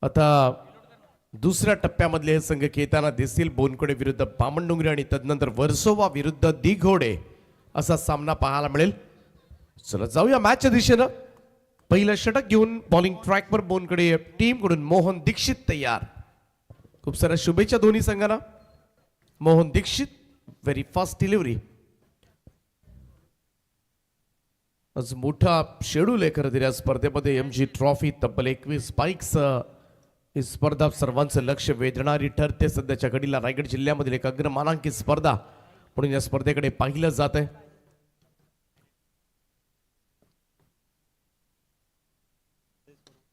आता दुसऱ्या टप्प्यामधले हे संघ खेळताना दिसतील. बोनकडे विरुद्ध बामणडोंगरी आणि तदनंतर वर्सोवा विरुद्ध दिघोडे असा सामना पाहायला मिळेल. चला जाऊया मॅचच्या दिशेनं. पहिलं षटक घेऊन बॉलिंग ट्रॅकवर बोनकडे टीम कडून मोहन दीक्षित तयार. खूप साऱ्या शुभेच्छा दोन्ही संघांना. Mohan Dixit very fast delivery. आज मोठा शेड्यूल आहे खरं तर या स्पर्धेमध्ये. MG ट्रॉफी तब्बल 21 स्पाइक्स ही स्पर्धा सर्वांचं लक्ष वेधणारी ठरते. सध्याच्या घडीला रायगड जिल्ह्यामधील एक अग्रमानांकित स्पर्धा म्हणून या स्पर्धेकडे पाहिलं जात आहे.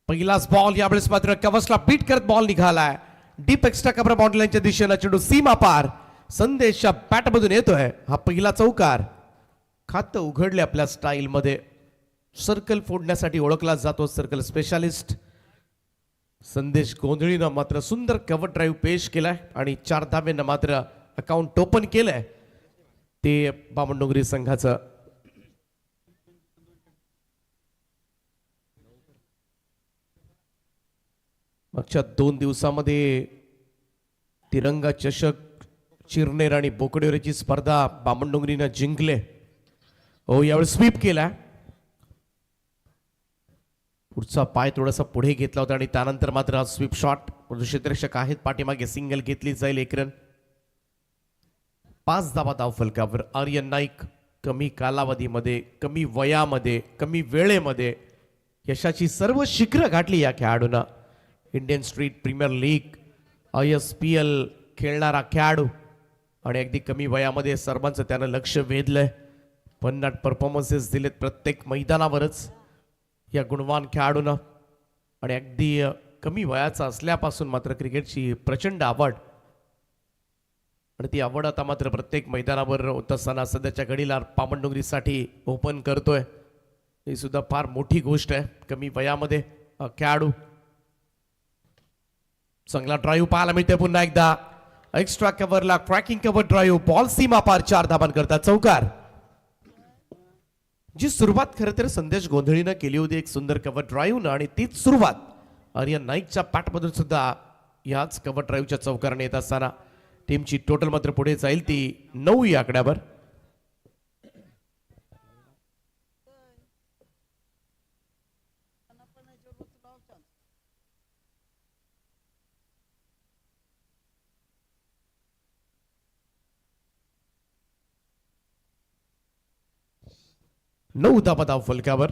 पहिलाच बॉल यावेळेस मात्र कव्हर्सला बीट करत बॉल निघालाय. डीप एक्स्ट्रा कव्हर बाउंड्रीच्या दिशेला चेंडू सीमा पार. संदेशच्या बॅटमधून येतोय हा पहिला चौकार. खातं उघडले आपल्या स्टाईल मध्ये. सर्कल फोडण्यासाठी ओळखला जातो सर्कल स्पेशालिस्ट संदेश गोंधळीनं मात्र सुंदर कव्हर ड्राईव्ह पेश केलाय आणि 4 धाब्यांना मात्र अकाउंट ओपन केलंय ते बामणडोंगरी संघाचं. मागच्या 2 दिवसामध्ये तिरंगा चषक चिरनेर आणि बोकडेवरची स्पर्धा बामणडोंगरीनं जिंकले. हो यावेळी स्वीप केला. पुढचा पाय थोडासा पुढे घेतला होता आणि त्यानंतर मात्र स्वीप शॉट. क्षेत्ररक्षक आहेत पाठीमागे. सिंगल घेतली जाईल. 1 रन. 5 धावा धाव फलकावर. आर्यन नाईक कमी कालावधीमध्ये कमी वयामध्ये कमी वेळेमध्ये यशाची सर्व शिखरं गाठली या खेळाडूंना. Indian street premier league ISPL खेळणारा खेळाडू आणि अगदी कमी वयामध्ये सर्वांचं त्यानं लक्ष वेधलंय. 50 परफॉर्मन्सेस दिलेत प्रत्येक मैदानावरच या गुणवान खेळाडूंना. आणि अगदी कमी वयाचा असल्यापासून मात्र क्रिकेटची प्रचंड आवड आणि ती आवड आता मात्र प्रत्येक मैदानावर होत असताना सध्याच्या घडीला बामणडोंगरीसाठी ओपन करतोय. ही सुद्धा फार मोठी गोष्ट आहे. कमी वयामध्ये खेळाडू. चांगला ड्राईव्ह पाहायला मिळते. पुन्हा एकदा एक्स्ट्रा कव्हरला क्रॅकिंग कव्हर ड्राईव्ह. बॉल सीमा पार. 4 धाबांकरता चौकार. जी सुरुवात खरं तर संदेश गोंधळीनं केली होती एक सुंदर कव्हर ड्राईव्ह आणि तीच सुरुवात आर्यन नाईकच्या पॅटमधून सुद्धा याच कव्हर ड्राईव्हच्या चौकाराने येत असताना टीमची टोटल मात्र पुढे जाईल ती 9 या आकड्यावर. नऊ धावा धाव फलकावर.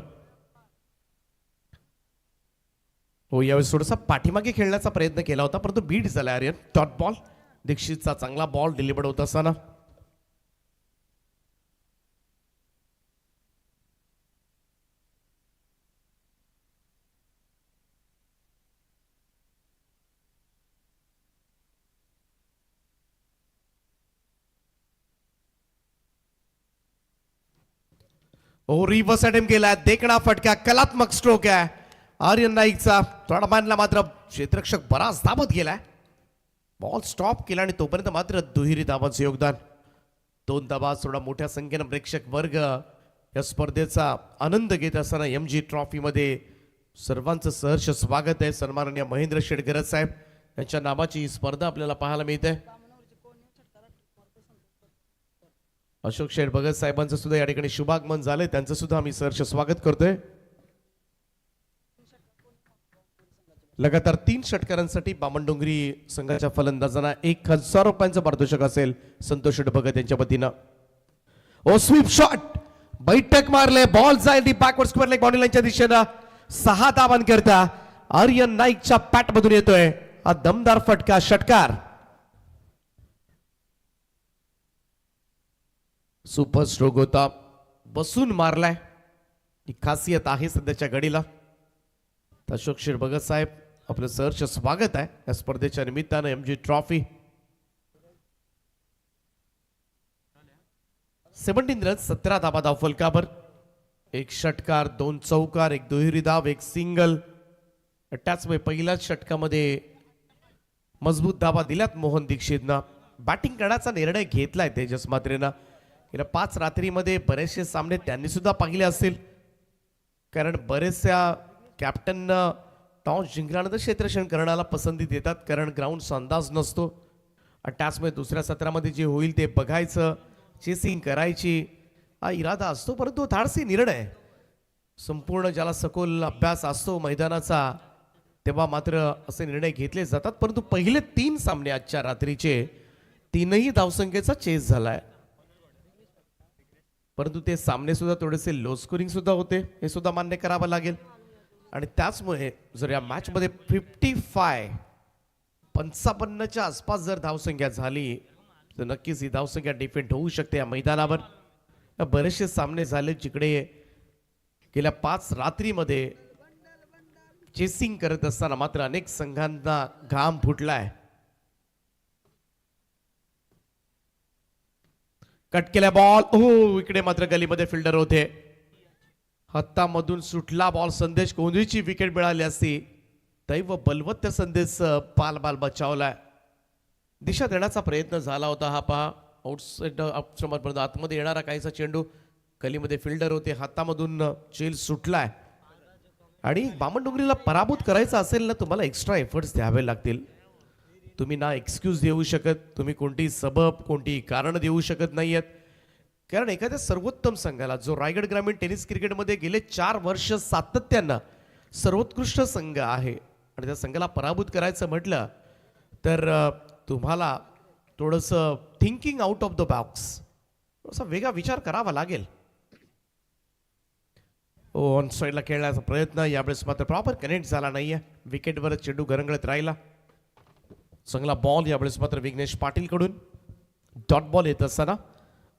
हो यावेळेस थोडासा पाठीमागे खेळण्याचा प्रयत्न केला होता परंतु बीट झाला. Aryan dot ball. दीक्षितचा चांगला बॉल डिलिव्हर्ड होत असताना रिव्हर्स अटेम्प्ट केला. देखणा फटका. कलात्मक स्ट्रोक आहे आर्यन नाईकचा. थोडा मानला मात्र क्षेत्ररक्षक बराच धावत गेलाय. बॉल स्टॉप केला आणि तोपर्यंत मात्र दुहेरी धावांचं योगदान. 2 धावा. थोडा मोठ्या संख्येनं प्रेक्षक वर्ग या स्पर्धेचा आनंद घेत असताना MG ट्रॉफी मध्ये सर्वांचं सहर्ष स्वागत आहे. सन्माननीय महेंद्र शेडगर साहेब यांच्या नावाची स्पर्धा आपल्याला पाहायला मिळते. अशोक शेठ भगत साहेबांचं सुद्धा या ठिकाणी शुभागमन झालंय. त्यांचं सुद्धा आम्ही सहर्ष स्वागत करतोय. लगातार 3 षटकारांसाठी बामणडोंगरी संघाच्या फलंदाजांना 1000 रुपयांचं पारितोषिक असेल संतोष शेठ भगत यांच्या वतीनं. ओ स्वीप शॉट. बैठक मारले. बॉल जाईल बॅकवर्ड स्क्वेअर लेग बाउंड्री लाईनच्या दिशेनं. 6 धावांकरता आर्यन नाईकच्या पॅटमधून येतोय हा दमदार फटका. षटकार. सुपर स्ट्रोक होता. बसून मारलाय. ही खासियत आहे सध्याच्या घडीला. अशोक शेठ भगत साहेब आपलं सहर्ष स्वागत आहे या स्पर्धेच्या निमित्तानं. MG ट्रॉफी 17 रन 17 धावा धाव फलकावर. 1 षटकार 2 चौकार 1 दुहेरी धाव 1 सिंगल. त्याचमुळे पहिल्याच षटकामध्ये मजबूत धावा दिल्यात मोहन दीक्षितनं. बॅटिंग करण्याचा निर्णय घेतलाय तेजस मात्रेनं. गेल्या 5 रात्रीमध्ये बरेचसे सामने त्यांनी सुद्धा पाहिले असतील कारण बरेचशा कॅप्टननं टॉस जिंकल्यानंतर क्षेत्ररक्षण करण्याला पसंती देतात, कारण ग्राउंडचा अंदाज नसतो. आणि त्याचमुळे दुसऱ्या सत्रामध्ये जे होईल ते बघायचं, चेसिंग करायची हा इरादा असतो. परंतु धाडसी निर्णय संपूर्ण ज्याला सखोल अभ्यास असतो मैदानाचा, तेव्हा मात्र असे निर्णय घेतले जातात. परंतु पहिले 3 सामने आजच्या रात्रीचे 3ही धावसंख्येचा चेस झालाय, परंतु ते सामने सुद्धा थोडेसे लो स्कोरिंग सुद्धा होते, हे सुद्धा मान्य करावं लागेल. आणि त्याचमुळे जर या मॅच मध्ये 55च्या आसपास जर धावसंख्या झाली तर नक्कीच ही धावसंख्या डिफेंड होऊ शकते या मैदानावर. बरेचसे सामने झाले जिकडे गेल्या 5 रात्रीमध्ये चेसिंग करत असताना मात्र अनेक संघांना घाम फुटलाय. कट केला बॉल, ओ इकडे मात्र गलीमध्ये फिल्डर होते, हातामधून सुटला बॉल. संदेश कोंडीची विकेट मिळाली असती, दैव बलवत्त संदेश बाल बचावलाय. दिशा देण्याचा प्रयत्न झाला होता हा पहा, आउटसाइड पर्यंत आतमध्ये येणारा काहीसा चेंडू, गलीमध्ये फिल्डर होते, हातामधून चेल सुटलाय. आणि बामणडोंगरीला पराभूत करायचं असेल ना, तुम्हाला एक्स्ट्रा एफर्ट्स द्यावे लागतील. तुम्ही ना एक्सक्यूज देऊ शकत, तुम्ही कोणती सबब कोणती कारण देऊ शकत नाहीयेत. कारण एखाद्या सर्वोत्तम संघाला, जो रायगड ग्रामीण टेनिस क्रिकेटमध्ये गेले 4 वर्ष सातत्यानं सर्वोत्कृष्ट संघ आहे, आणि त्या संघाला पराभूत करायचं म्हटलं तर तुम्हाला थोडंसं thinking out of the box, असा वेगळा विचार करावा लागेल. ऑन साईडला खेळण्याचा प्रयत्न यावेळेस मात्र प्रॉपर कनेक्ट झाला नाहीये, विकेटवर चेंडू घरंगळत राहिला. चांगला बॉल यावेळेस मात्र विघ्नेश पाटील कडून. डॉट बॉल येत असताना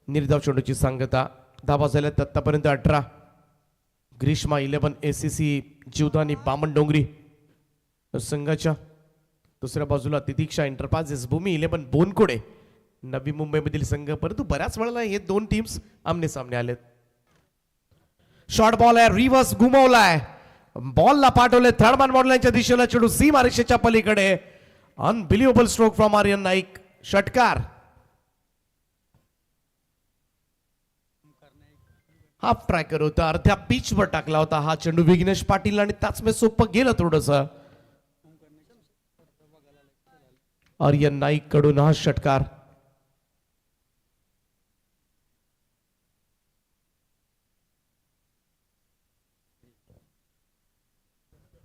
निर्धाव चेंडूची सांगता. धावा झाल्यात आतापर्यंत 18. ग्रीष्मा 11 ACC जीवदानी बामणडोंगरी संघाच्या. दुसऱ्या बाजूला तितिक्षा एंटरप्राइजेस भूमी 11 बोनकोडे नवी मुंबईमधील संघ. परंतु बऱ्याच वेळेला हे 2 टीम्स आमने सामने आलेत. शॉर्ट बॉल आहे, रिव्हर्स घुमवलाय, बॉलला पाठवले थर्ड मॅन बॉलच्या दिशेला, चेंडू सीमा रेषेच्या पलीकडे. Unbelievable stroke from Aryan Naik. षटकार. हाफ ट्रॅकर होता, अर्ध्या पिचवर टाकला होता हा चेंडू विघ्नेश पाटील, आणि त्याच में सोपं गेलं थोडस. आर्यन नाईक कडून हा षटकार.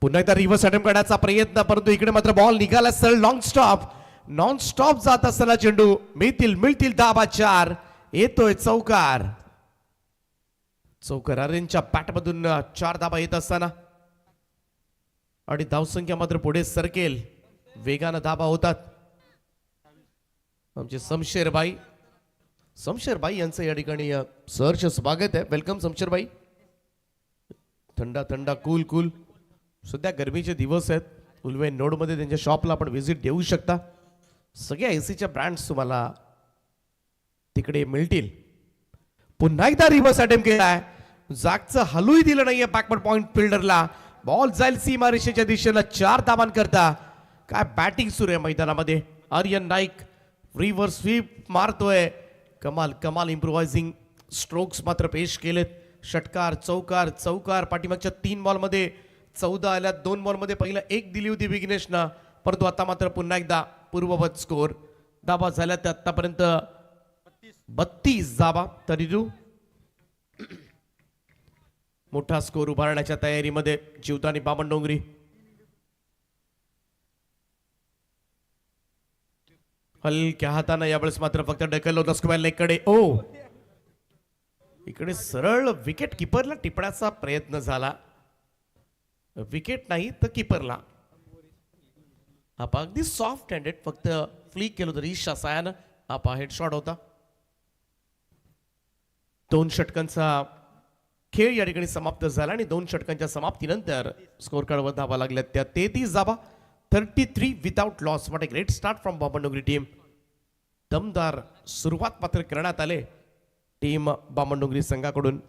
पुन्हा एकदा रिव्हर्स अटेम्प्ट करण्याचा प्रयत्न, परंतु इकडे मात्र बॉल निघाला sir. Long stop, non stop जात असताना चेंडू. मिळतील धाबा 4. येतोय चौकार. चौकार आर्यनच्या बॅटमधून 4 धाबा येत असताना, आणि धावसंख्या मात्र पुढे सरकेल, वेगानं धाबा होतात. आमचे शमशेरबाई यांचं या ठिकाणी सहर्ष स्वागत आहे. वेलकम शमशेरबाई. थंडा कूल. सध्या गरमीचे दिवस आहेत. उल्वे नोडमध्ये त्यांच्या शॉपला आपण व्हिजिट देऊ शकता. सगळ्या एसीच्या ब्रँड्स तुम्हाला तिकडे मिळतील. पुन्हा एकदा रिव्हर्स अटेम्प्ट केलाय, जागचं हलूही दिलं नाहीये बॅकवर्ड पॉइंट फिल्डरला. बॉल जाईल सीमा रेषेच्या दिशेला 4 धावांकरता. काय बॅटिंग सुरू आहे मैदानामध्ये. आर्यन नाईक रिव्हर्स स्वीप मारतोय. कमाल इम्प्रोवायझिंग स्ट्रोक्स मात्र पेश केलेत. षटकार, चौकार. पाठीमागच्या 3 बॉलमध्ये 14 आल्या. 2 बॉलमध्ये पहिला 1 दिली होती विघ्नेशनं, परंतु आता मात्र पुन्हा एकदा पूर्ववत स्कोर. धावा झाल्या त्या आतापर्यंत 32 धावा. तरीरू मोठा स्कोर उभारण्याच्या तयारीमध्ये जीवदानी बामणडोंगरी. हलक्या हाताने यावेळेस मात्र फक्त ढकललं होतं स्क्वेअर लेगकडे. ओ इकडे सरळ विकेट किपरला टिपण्याचा प्रयत्न झाला. विकेट नाही तर किपरला. हा अगदी सॉफ्ट हँडेड, फक्त फ्लिक केलं होतं ईशा सायानं. हा हेडशॉट होता. 2 षटकांचा खेळ या ठिकाणी समाप्त झाला, आणि 2 षटकांच्या समाप्तीनंतर स्कोर कार्डवर धावा लागल्या त्या 33 धावा. 33 without loss. What a great start from Bamandongri team. दमदार सुरुवात मात्र करण्यात आले टीम बामणडोंगरी संघाकडून.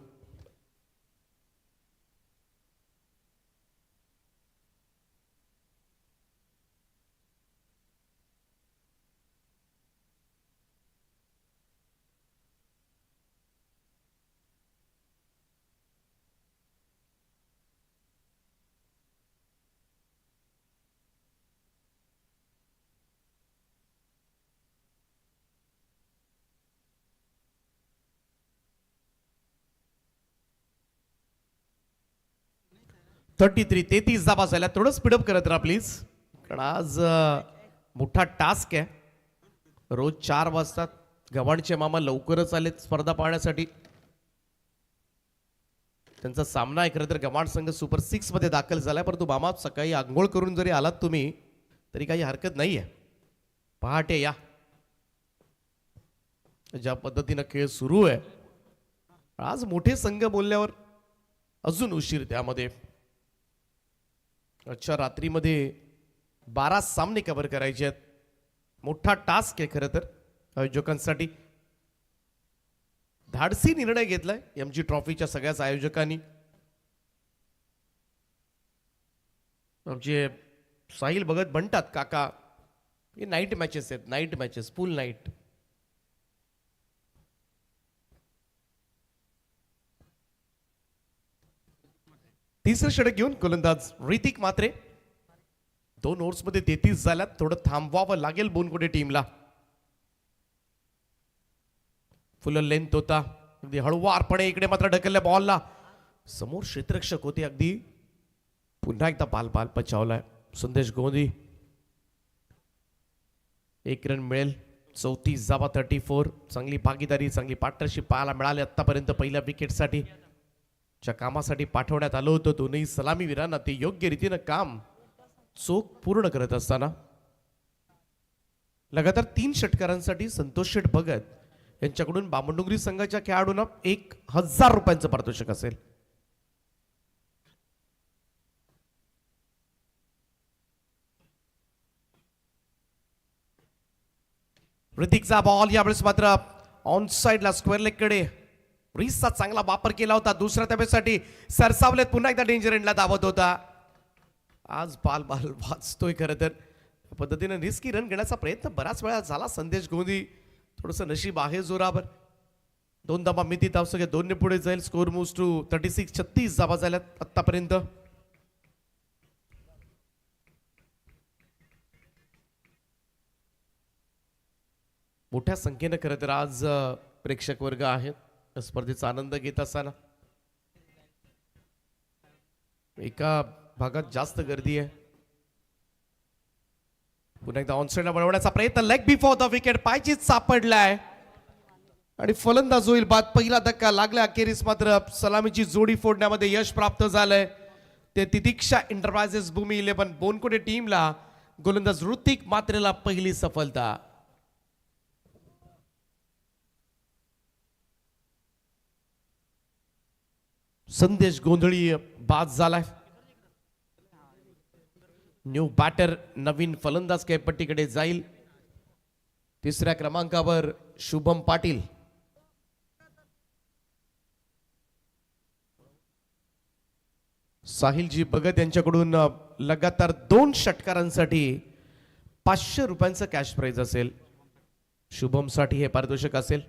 33 धाबा झाल्या. थोडं स्पीडअप करत राहा प्लीज, कारण आज मोठा टास्क आहे. रोज 4 वाजता गव्हाणचे मामा लवकरच आलेत स्पर्धा पाहण्यासाठी. त्यांचा सामना आहे. खरं तर गव्हाण संघ सुपर 6 मध्ये दाखल झालाय, परंतु मामा सकाळी आंघोळ करून जरी आलात तुम्ही तरी काही हरकत नाहीये. पहाटे या. ज्या पद्धतीनं खेळ सुरू आहे आज, मोठे संघ बोलल्यावर अजून उशीर त्यामध्ये. आजच्या रात्रीमध्ये 12 सामने कव्हर करायचे आहेत. मोठा टास्क आहे खरं तर आयोजकांसाठी. धाडसी निर्णय घेतलाय एमजी ट्रॉफीच्या सगळ्याच आयोजकांनी. आमचे साहिल भगत म्हणतात, काका हे नाईट मॅचेस आहेत, नाईट मॅचेस, फुल नाईट. तिसरं षटक घेऊन गोलंदाज ऋतिक मात्रे. 2 ओव्हर्समध्ये 33 झाल्यात. थोडं थांबवावं लागेल बोनकोडे टीमला. फुल लेंथ होता, अगदी हळूवारपणे इकडे मात्र ढकलल्या बॉलला. समोर क्षेत्ररक्षक होते अगदी. पुन्हा एकदा बाल बचावलाय संदेश गोंदी. 1 रन मिळेल. 34 धावा 34. चांगली भागीदारी, चांगली पार्टनरशिप पाहायला मिळाली आतापर्यंत. पहिल्या विकेटसाठी च्या कामासाठी पाठवण्यात आलं होतं दोन्ही सलामीवीरांना. ते योग्य रीतीनं काम चोख पूर्ण करत असताना लगातार 3 षटकारांसाठी संतोष शेठ भगत यांच्याकडून बामणडोंगरी संघाच्या खेळाडूंना 1000 रुपयांचं पारितोषिक असेल. ऋतिकचा बॉल यावेळेस मात्र ऑन साइडला स्क्वेअर लेग कडे. रिसचा चांगला वापर केला होता. दुसऱ्या धाब्यासाठी सरसावलेत. पुन्हा एकदा डेंजर एंडला धावत होता. आज बाल वाचतोय. खरं तर पद्धतीने रिस्की रन घेण्याचा प्रयत्न बराच वेळा झाला संदेश गोंदी. थोडंसं नशीब आहे जोरावर. 2 धाबा मिती धाव सगळे 2 ने पुढे जाईल. Score moves to 36. 36 धाबा झाल्यात आतापर्यंत. मोठ्या संख्येनं खरं तर आज प्रेक्षक वर्ग आहेत स्पर्धेचा आनंद घेत असताना. एका भागात जास्त गर्दी आहे. पुन्हा एकदा ऑनसाइडला बनवण्याचा प्रयत्न. लेग बिफोर द विकेट पायचीच सापडलाय आणि फलंदाज होईल बाद. पहिला धक्का लागला. अखेरीस मात्र सलामीची जोडी फोडण्यामध्ये यश प्राप्त झालंय. ते तितिक्षा एंटरप्राइजेस भूमी 11 बोनकोडे टीमला गोलंदाज ऋतिक मात्रेला पहिली सफलता. संदेश गोंधळी बाद झालाय. न्यू बॅटर नवीन फलंदाज खेळपट्टीकडे जाईल. 3ऱ्या क्रमांकावर शुभम पाटील. साहिलजी भगत यांच्याकडून लगातार 2 षटकारांसाठी 500 रुपयांचं कॅश प्राइज असेल. शुभम साठी हे पारितोषिक असेल.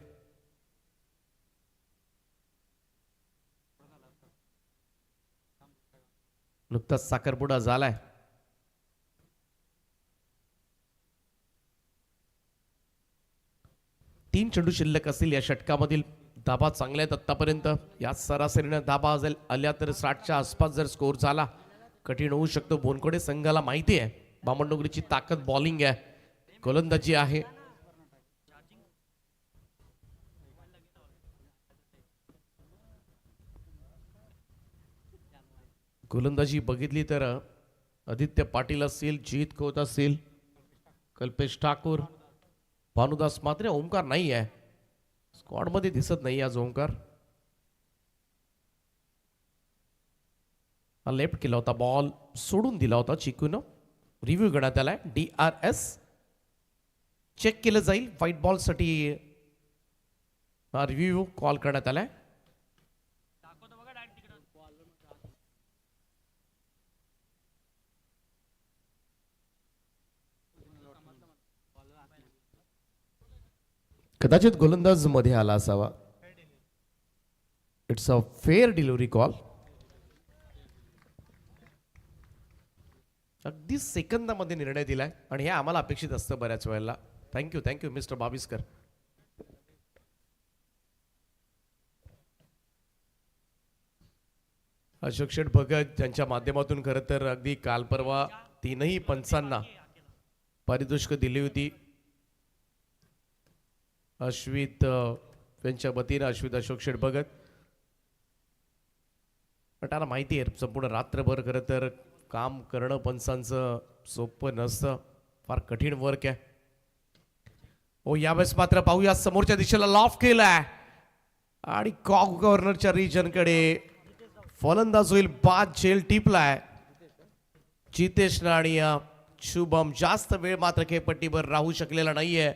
नुकताच साखरपुडा झालाय. तीन चेंडू शिल्लक असतील या षटकामधील. धाबा चांगल्या आहेत आतापर्यंत. या सरासरीने धाबा आल्या तर 60च्या आसपास जर स्कोर झाला कठीण होऊ शकतो. बोनकोडे संघाला माहिती आहे बामणडोंगरीची ताकद बॉलिंग आहे, गोलंदाजी आहे. गोलंदाजी बघितली तर आदित्य पाटील असतील, जीत खोत असतील, कल्पेश ठाकूर, भानुदास मात्रे. ओमकार नाही आहे स्क्वॉड मध्ये, दिसत नाही आज ओमकार. हा लेफ्ट केला होता बॉल, सोडून दिला होता चिकून. रिव्ह्यू करण्यात आलाय. DRS चेक केलं जाईल. व्हाईट बॉल साठी हा रिव्ह्यू कॉल करण्यात आलाय. कदाचित गोलंदाज मध्ये आला असावा. It's a fair delivery call. अगदी सेकंदामध्ये निर्णय दिलाय आणि हे आम्हाला अपेक्षित असतं बऱ्याच वेळेला. Thank you mister Baviskar. अशोक शेठ भगत यांच्या माध्यमातून खरं तर अगदी काल परवा तीनही पंचांना पारितोषिक दिली होती. अश्वित यांच्या वतीनं अश्वित अशोक शेठ भगत. त्यांना माहिती आहे संपूर्ण रात्रभर खरं तर काम करणं पंचांचं सोपं नसतं, फार कठीण वर्क आहे. हो, यावेळेस मात्र पाहूया समोरच्या दिशेला लॉफ केलाय आणि कॉर्नरच्या रिजनकडे फलंदाज होईल. बाद झेल टिपलाय जितेशनं आणि शुभम जास्त वेळ मात्र खेळपट्टीवर राहू शकलेला नाहीये,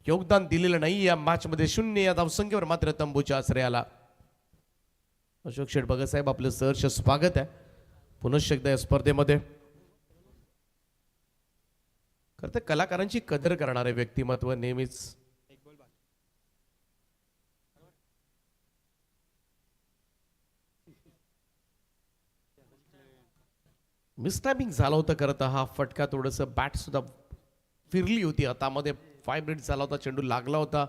योगदान दिलेलं नाही या मॅच मध्ये. 0 या धावसंख्येवर मात्र तंबूच्या आश्रयाला. अशोक शेठ भगत साहेब आपलं सहर्ष स्वागत आहे पुनश्च एकदा या स्पर्धेमध्ये. खरं कलाकारांची कदर करणारे व्यक्तिमत्व नेहमीच मिसटायमिंग झालं होतं. करत हा फटका थोडस बॅट सुद्धा फिरली होती हातामध्ये. 5 मिनिट झाला होता, चेंडू लागला होता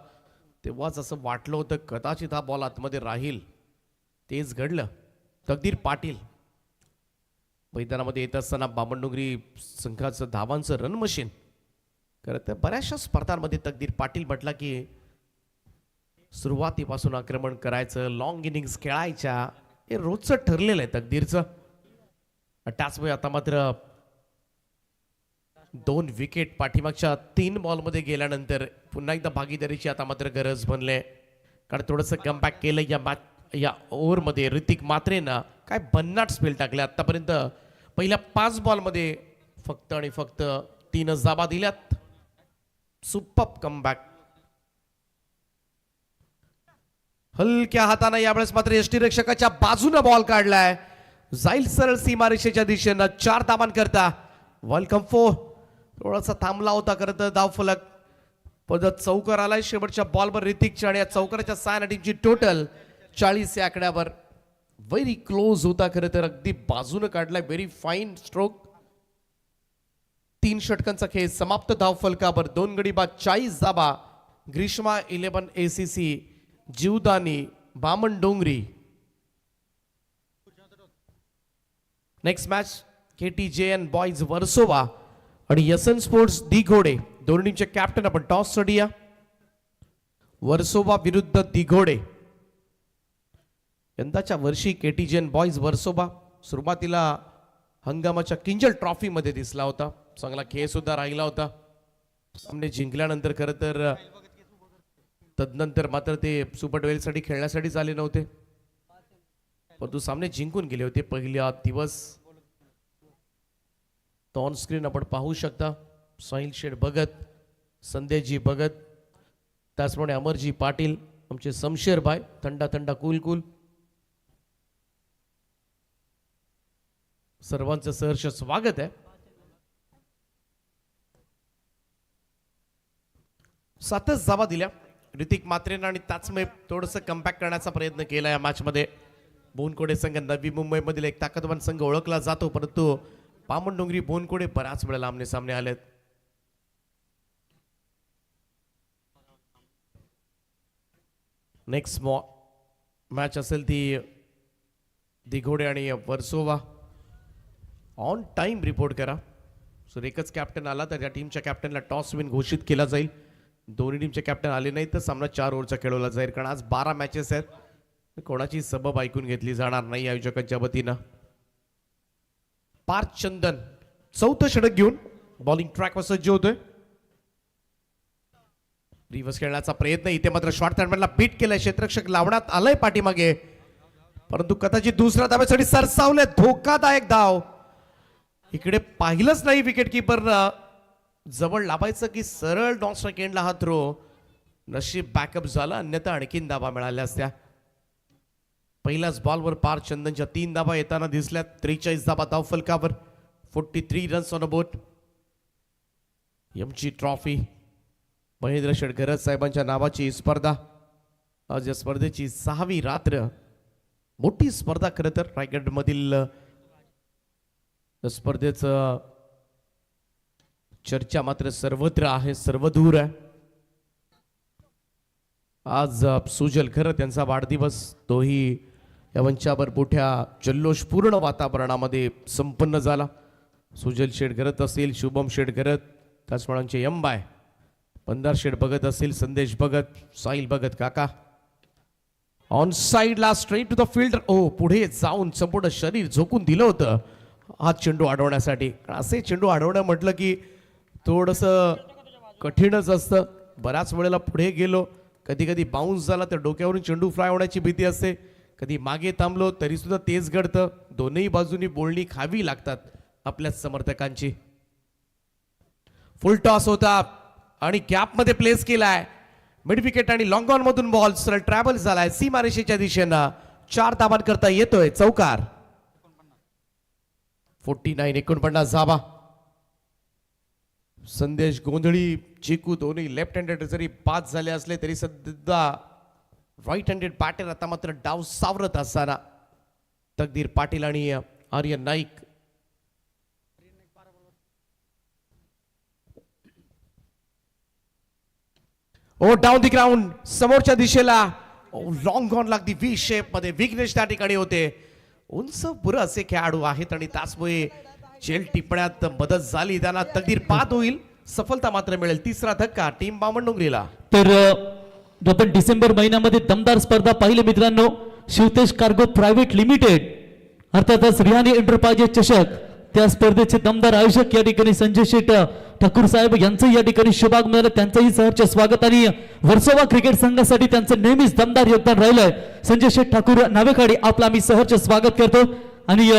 तेव्हाच असं वाटलं होतं कदाचित हा बॉल आतमध्ये राहील. तेच घडलं. तकदीर पाटील मैदानामध्ये येत असताना बामणडोंगरी संघाचं धावांचं रन मशीन. खरं तर बऱ्याचशा स्पर्धांमध्ये तकदीर पाटील म्हटला की सुरुवातीपासून आक्रमण करायचं, लॉंग इनिंग्स खेळायच्या, हे रोजचं ठरलेलं आहे तकदीरचं. त्याचमुळे आता मात्र 2 विकेट पाठीमागच्या 3 बॉलमध्ये गेल्यानंतर पुन्हा एकदा भागीदारीची आता मात्र गरज बनले. कारण थोडंसं कमबॅक केलं या ओव्हरमध्ये. ऋतिक मात्रेनं काय भन्नाट स्पेल टाकले आतापर्यंत. पहिल्या 5 बॉलमध्ये फक्त आणि फक्त 3 धावा दिल्यात. Super comeback. हलक्या हातानं यावेळेस मात्र यष्टीरक्षकाच्या बाजूने बॉल काढलाय. जाईल सरळ सीमारेषेच्या दिशेनं. 4 धावांकरता वेलकम 4. थोडासा थांबला होता खरं तर धावफलक. पदत चौकार आलाय शेवटच्या बॉलवर ऋतिकच्या आणि या चौकाराच्या सायना टीमची टोटल 40 या आकड्यावर. व्हेरी क्लोज होता खरं तर, अगदी बाजूने काढलाय. Very fine stroke. 3 षटकांचा खेळ समाप्त. धावफलकावर 2 गडी बाद 40 धावा. Grishma 11 ACC Jivdani Bamandongri. Next match KTJN boys Versova आणि यसन स्पोर्ट्स दिघोडे. दोन्ही टीमचे कॅप्टन आपण टॉस सोडूया. वर्सोवा विरुद्ध दिघोडे. यंदाच्या वर्षी KTJN बॉयज वर्सोवा सुरुवातीला हंगामाच्या किंजल ट्रॉफी मध्ये दिसला होता. चांगला खेळ सुद्धा राहिला होता. सामने जिंकल्यानंतर खरं तर तदनंतर मात्र ते सुपर 12 साठी खेळण्यासाठीच आले नव्हते, परंतु सामने जिंकून गेले होते. पहिला दिवस ऑन स्क्रीन आपण पाहू शकता. साहिल शेठ भगत, संदेशजी भगत, त्याचप्रमाणे अमरजी पाटील, आमचे शमशेर भाई. थंडा थंडा कूल कूल. सर्वांचं सहर्ष स्वागत आहे. 7 धावा दिल्या ऋतिक मात्रेनं आणि त्याचमुळे थोडंसं कमबॅक करण्याचा प्रयत्न केला या मॅच मध्ये. बोनकोडे संघ नवी मुंबईमधील एक ताकदवान संघ ओळखला जातो, परंतु बामणडोंगरी बोनकोडे बऱ्याच वेळेला आमने सामने आलेत. नेक्स्ट मॅच असेल ती दिघोडे आणि वर्सोवा. ऑन टाइम रिपोर्ट करा. सर एकच कॅप्टन आला तर या टीमच्या कॅप्टनला टॉस विन घोषित केला जाईल. दोन्ही टीमचे कॅप्टन आले नाही तर सामना 4 ओव्हरचा खेळवला जाईल. कारण आज 12 मॅचेस आहेत. कोणाची सबब ऐकून घेतली जाणार नाही आयोजकांच्या वतीनं. पार्थ चंदन 4थं षटक घेऊन बॉलिंग ट्रॅकवर सज्ज होतोय. रिव्हर्स खेळण्याचा प्रयत्न. इथे मात्र शॉर्ट थर्डमॅनला बीट केलंय. क्षेत्ररक्षक लावण्यात आलंय पाठीमागे, परंतु कदाचित दुसऱ्या धावेसाठी सरसावले. धोकादायक धाव. इकडे पाहिलंच नाही विकेट किपरनं. जवळ लावायचं की सरळ नॉन स्ट्राइक एंडला हा थ्रो. नशीब बॅकअप झाला, अन्यथा आणखीन धावा मिळाल्या असत्या. पहिल्याच बॉलवर पार्थ चंदनच्या 3 धावा येताना दिसल्या. 43 धावा धावफलकावर. 43 रन्स ऑन अ बोट. एमची ट्रॉफी महेंद्र शेटघरत साहेबांच्या नावाची स्पर्धा. आज या स्पर्धेची 6वी रात्र. मोठी स्पर्धा खरं तर रायगड मधील स्पर्धेचं चर्चा मात्र सर्वत्र आहे, सर्वदूर आहे. आज सुजल खरं त्यांचा वाढदिवस, तोही या मंचावर मोठ्या जल्लोषपूर्ण वातावरणामध्ये संपन्न झाला. सुजल शेठ घरत असेल, शुभम शेठ घरत, त्याचप्रमाणे यंबाय पंधार शेठ बघत असेल, संदेश भगत, साहिल भगत काका ऑन साइडला स्ट्रेट टू द फील्डर. ओ पुढे जाऊन संपूर्ण शरीर झोकून दिलं होतं हा चेंडू अडवण्यासाठी. असे चेंडू अडवणं म्हटलं की थोडंसं कठीणच असतं. बऱ्याच वेळेला पुढे गेलो, कधी कधी बाउन्स झाला तर डोक्यावरून चेंडू फ्लाय होण्याची भीती असते. कधी मागे थांबलो तरी सुद्धा तेच घडतं. दोन्ही बाजूनी बोलणी खावी लागतात आपल्या समर्थकांची. फुल टॉस होता आणि गॅप मध्ये प्लेस केलाय. मिड विकेट आणि लॉंग ऑन मधून बॉल सरळ ट्रॅव्हल झालाय सीमारेषेच्या दिशेनं. 4 धावांकरता करता येतोय चौकार. 49 धावा. संदेश गोंधळी, चिकू दोन्ही लेफ्ट हँडेड जरी बाद झाले असले तरी सध्या राईट हँडेड बॅटर. आता मात्र डाव सावरत असताना तकदीर पाटील आणि आर्यन नाईक. ओ डाऊन दी ग्राउंड समोरच्या दिशेला. लॉंग ऑन लागती व्ही शेप मध्ये. विघ्नेश त्या ठिकाणी होते. उंच बुरं असे खेळाडू आहेत आणि त्याचमुळे झेल टिपण्यात मदत झाली त्यांना. तकदीर बाद होईल, सफलता मात्र मिळेल. तिसरा धक्का टीम बामणडोंगरीला. तर आपण डिसेंबर महिन्यामध्ये दमदार स्पर्धा पाहिले मित्रांनो. शिवतेज कार्गो प्रायव्हेट लिमिटेड अर्थातच रिहानी एंटरप्राइजेस चषक, त्या स्पर्धेचे दमदार आयोजक या ठिकाणी संजय शेठ ठाकूर साहेब यांचं या ठिकाणी शुभागमन. त्यांचंही सहर्ष स्वागत आणि वर्सोवा क्रिकेट संघासाठी त्यांचं नेहमीच दमदार योगदान राहिलंय. संजय शेठ ठाकूर नावेखाडी आपलं आम्ही सहर्ष स्वागत करतो आणि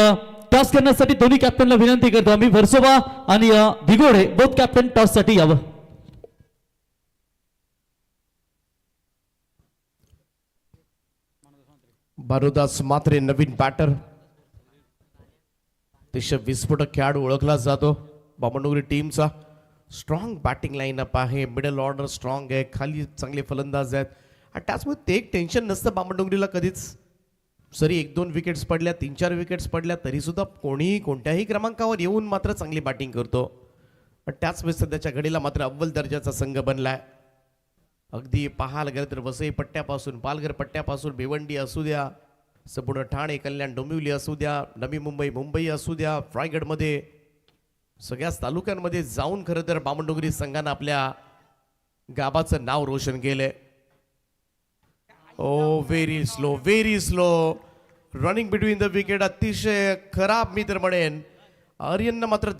टॉस करण्यासाठी दोन्ही कॅप्टनला विनंती करतो आम्ही. वर्सोवा आणि भिगोडे बोथ कॅप्टन टॉस साठी यावं. बारुदास मात्रे नवीन बॅटर. अतिशय विस्फोटक खेळाडू ओळखला जातो बामणडोंगरी टीमचा. स्ट्रॉंग बॅटिंग लाईनअप आहे. मिडल ऑर्डर स्ट्रॉंग आहे. खाली चांगले फलंदाज आहेत आणि त्याचमुळे ते एक टेन्शन नसतं बामणडोंगरीला कधीच. जरी 1-2 विकेट्स पडल्या, 3-4 विकेट्स पडल्या तरी सुद्धा कोणीही कोणत्याही क्रमांकावर येऊन मात्र चांगली बॅटिंग करतो. पण त्याचवेळेस सध्याच्या घडीला मात्र अव्वल दर्जाचा संघ बनलाय. अगदी पाहायला गेलं तर वसई पट्ट्यापासून, पालघर पट्ट्यापासून भिवंडी असू द्या, संपूर्ण ठाणे, कल्याण, डोंबिवली असू द्या, नवी मुंबई, मुंबई असू द्या, रायगडमध्ये सगळ्याच तालुक्यांमध्ये जाऊन खरं तर बामणडोंगरी संघानं आपल्या गावाचं नाव रोशन केलंय. Oh very slow running between the wicket. अतिशय खराब मी तर म्हणेन. आर्यननं मात्र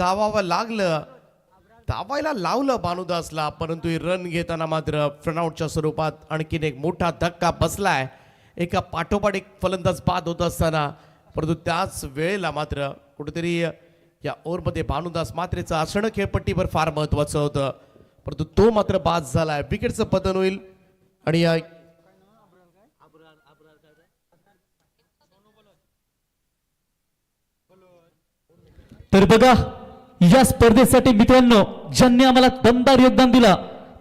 धावायला लावलं बानुदासला, परंतु रन घेताना मात्र फ्रनआउटच्या स्वरूपात आणखीन एक मोठा धक्का बसलाय. एका पाठोपाठ एक फलंदाज बाद होत असताना, परंतु त्याच वेळेला मात्र कुठेतरी या ओव्हरमध्ये भानुदास मात्रेचं असणं खेळपट्टीवर फार महत्वाचं होतं, परंतु तो मात्र बाद झालाय. विकेटचं पतन होईल आणि तर बघा या स्पर्धेसाठी मित्रांनो ज्यांनी आम्हाला दमदार योगदान दिला